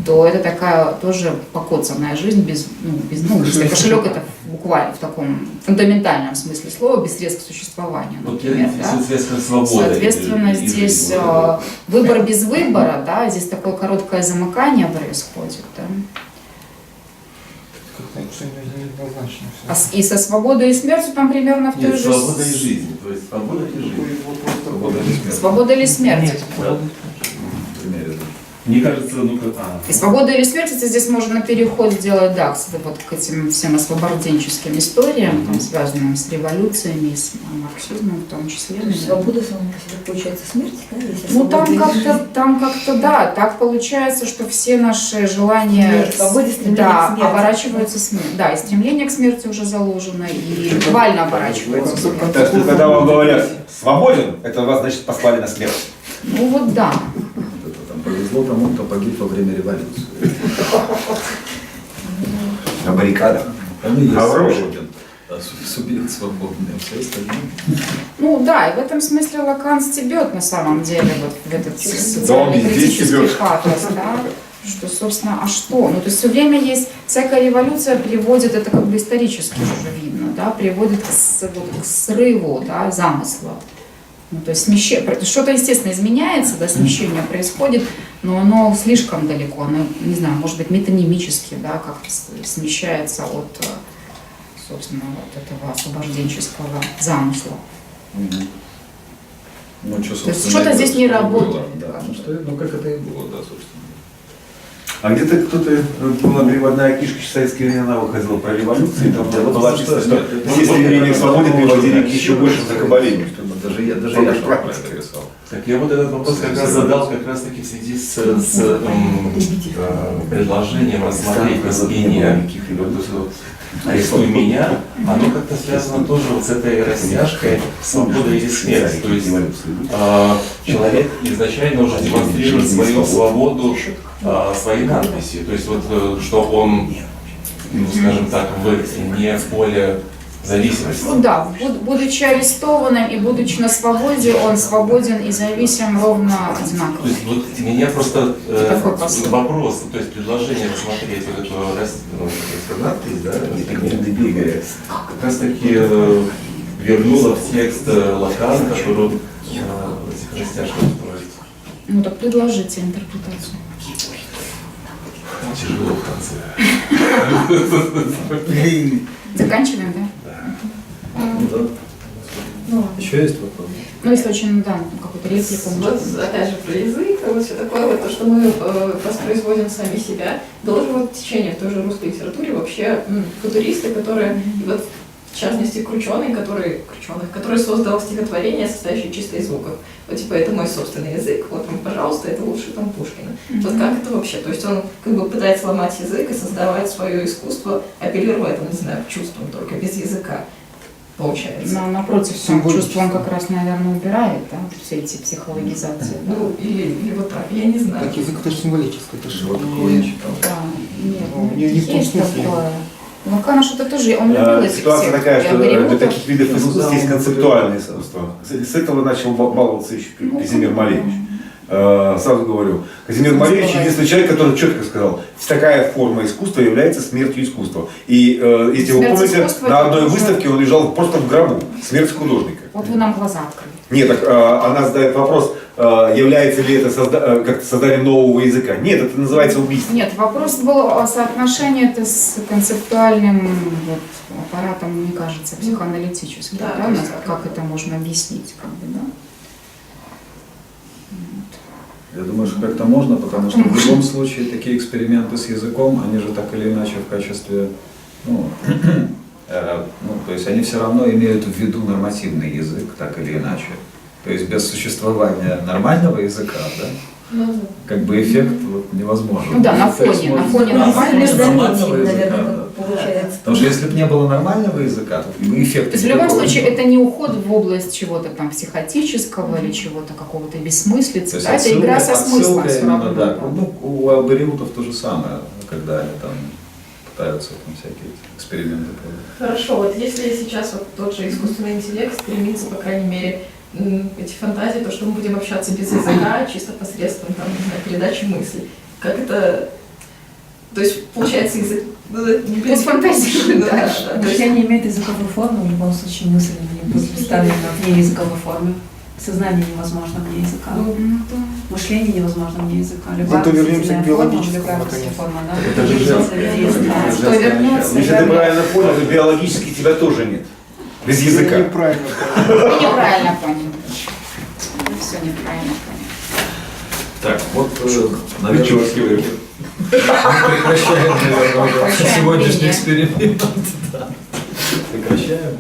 то это такая тоже покоцанная жизнь без если кошелек это буквально в таком фундаментальном смысле слова, без средств к существованию, Вот например, я да. связка свободы. Соответственно, и здесь жизни. выбор без выбора, да, здесь такое короткое замыкание происходит, да. Как-то неоднозначно все. И со свободой и смертью там примерно в той Нет, же... свобода и жизнь. То есть свобода и жизнь. Свобода или смерть? Свобода или смерть? Да. Мне кажется, ну как... И свобода или смерть, это здесь можно переход сделать, да, вот к этим всем освобожденческим историям, там, связанным с революциями, с марксизмом в том числе. То есть свобода сама по себе получается смерть, да? Если Ну свобода там как-то, да, так получается, что все наши желания, Смерть, свободе, стремление да, к смерти. оборачиваются смертью. Да, и стремление к смерти уже заложено, и буквально оборачивается смертью. Так что когда вам говорят «свободен», это вас, значит, послали на смерть. Ну вот да. Там повезло тому, кто погиб во время революции. На баррикадах. Он и есть А в роже? свободен. Субъект свободный, а все остальное. Ну да, и в этом смысле Лакан стебет на самом деле вот в этот социальный везде критический стебет. пафос, да, что, собственно, а что? Ну, то есть все время есть, всякая революция приводит, это как бы исторически уже видно, да, приводит к срыву, да, замысла. Ну, то есть что-то, естественно, изменяется, да, смещение происходит, но оно слишком далеко, оно, не знаю, может быть, метонимически, да, как-то смещается от, собственно, вот этого освобожденческого замысла. Ну, что, То есть что-то здесь не работает. Да, ну, как это и было, да, собственно. А где-то кто-то, была переводная книжка в советские времена выходила про революцию, и там была написано, что все стремления к свободе приводили к еще большему закабалению. Даже я про это писал. Так я вот этот вопрос как раз задал как раз таки в связи с предложением рассмотреть изменения «Арестуй меня», оно как-то связано тоже вот с этой растяжкой «Свобода или смерть». То есть человек изначально уже демонстрирует свою свободу своей надписи. То есть вот что он, ну, скажем так, не в поле зависимости. Ну да, будучи арестованным и будучи на свободе, он свободен и зависим ровно одинаково. То есть вот меня просто Такой посыл. вопрос, то есть предложение рассмотреть вот эту надпись, да, как раз таки вернуло в текст Лакана, который этих растяжках строит. Ну так предложите интерпретацию. Тяжело в конце. Заканчиваем, да? Ну, еще есть вопрос? Ну, если очень, да, какую-то реплику. Вот опять же про язык, вот все такое, вот то, что мы воспроизводим сами себя, должно течение в той же русской литературе вообще футуристы, которые, и вот в частности Крученый, который создал стихотворение, состоящее чисто из звуков. Вот типа это мой собственный язык, вот вам, пожалуйста, это лучше там Пушкина. Вот как это вообще? То есть он как бы пытается ломать язык и создавать свое искусство, апеллируя, там, не знаю, к чувствам, только без языка. Получается. Но напротив, чувство он как раз, наверное, убирает, да, все эти психологизации. Ну, или вот так, я не знаю. Так язык это же символическое, это же Вот такого я читал. Да, нет, Ну, не в том есть смысле. такое. Лакана что-то тоже, он любил этих Ситуация всех такая, что для переводов. таких видов искусства есть концептуальное искусство. С этого начал баловаться еще Казимир Малевич. Сразу говорю, Казимир Малевич единственный человек, который четко сказал, такая форма искусства является смертью искусства. И если вы Смерть помните, искусства на это одной уже- выставке он лежал просто в гробу. Смерть художника. Вот вы нам глаза открыли. Нет, так она задает вопрос, является ли это как-то созданием нового языка. Нет, это называется убийство. Нет, вопрос был о соотношении это с концептуальным вот, аппаратом, мне кажется, психоаналитическим. Да, Да, то есть как это можно объяснить, как бы, да? Я думаю, что как-то можно, потому что в любом случае такие эксперименты с языком, они же так или иначе в качестве, ну, то есть они все равно имеют в виду нормативный язык, так или иначе. То есть без существования нормального языка, да, как бы эффект вот, невозможен. Ну да, на Эффект фоне может- нормального языка, наверное, да. получается. Потому что если бы не было нормального языка, то эффект... То есть в любом случае это не уход в область чего-то там психотического или чего-то какого-то бессмыслицы, То есть да, это игра со смыслом отсылка все именно, равно. да. Ну, у абориутов то же самое, когда они там пытаются там всякие эксперименты проводить. Хорошо, вот если сейчас вот тот же искусственный интеллект стремится, по крайней мере, эти фантазии, то, что мы будем общаться без языка, чисто посредством там, не знаю, передачи мыслей. Как это... То есть, получается, язык... Без фантазии, да. То есть, Мышление имеет языковую форму, в любом случае мысль не будет представлена вне языковой формы. Сознание невозможно вне языка. Мышление невозможно вне языка. Любая Зато вернемся к мыслительная форма, биологическому, любая наконец. мыслительная форма, да, Это же вернется вне языка. Что вернется, Если ты правильно понял, то биологически тебя тоже нет. Без языка. Неправильно. Вы неправильно поняли. Вы все неправильно поняли. Так, вот, наверное, мы прекращаем, наверное, Прекращаем сегодняшний прение. эксперимент. Да. Прекращаем.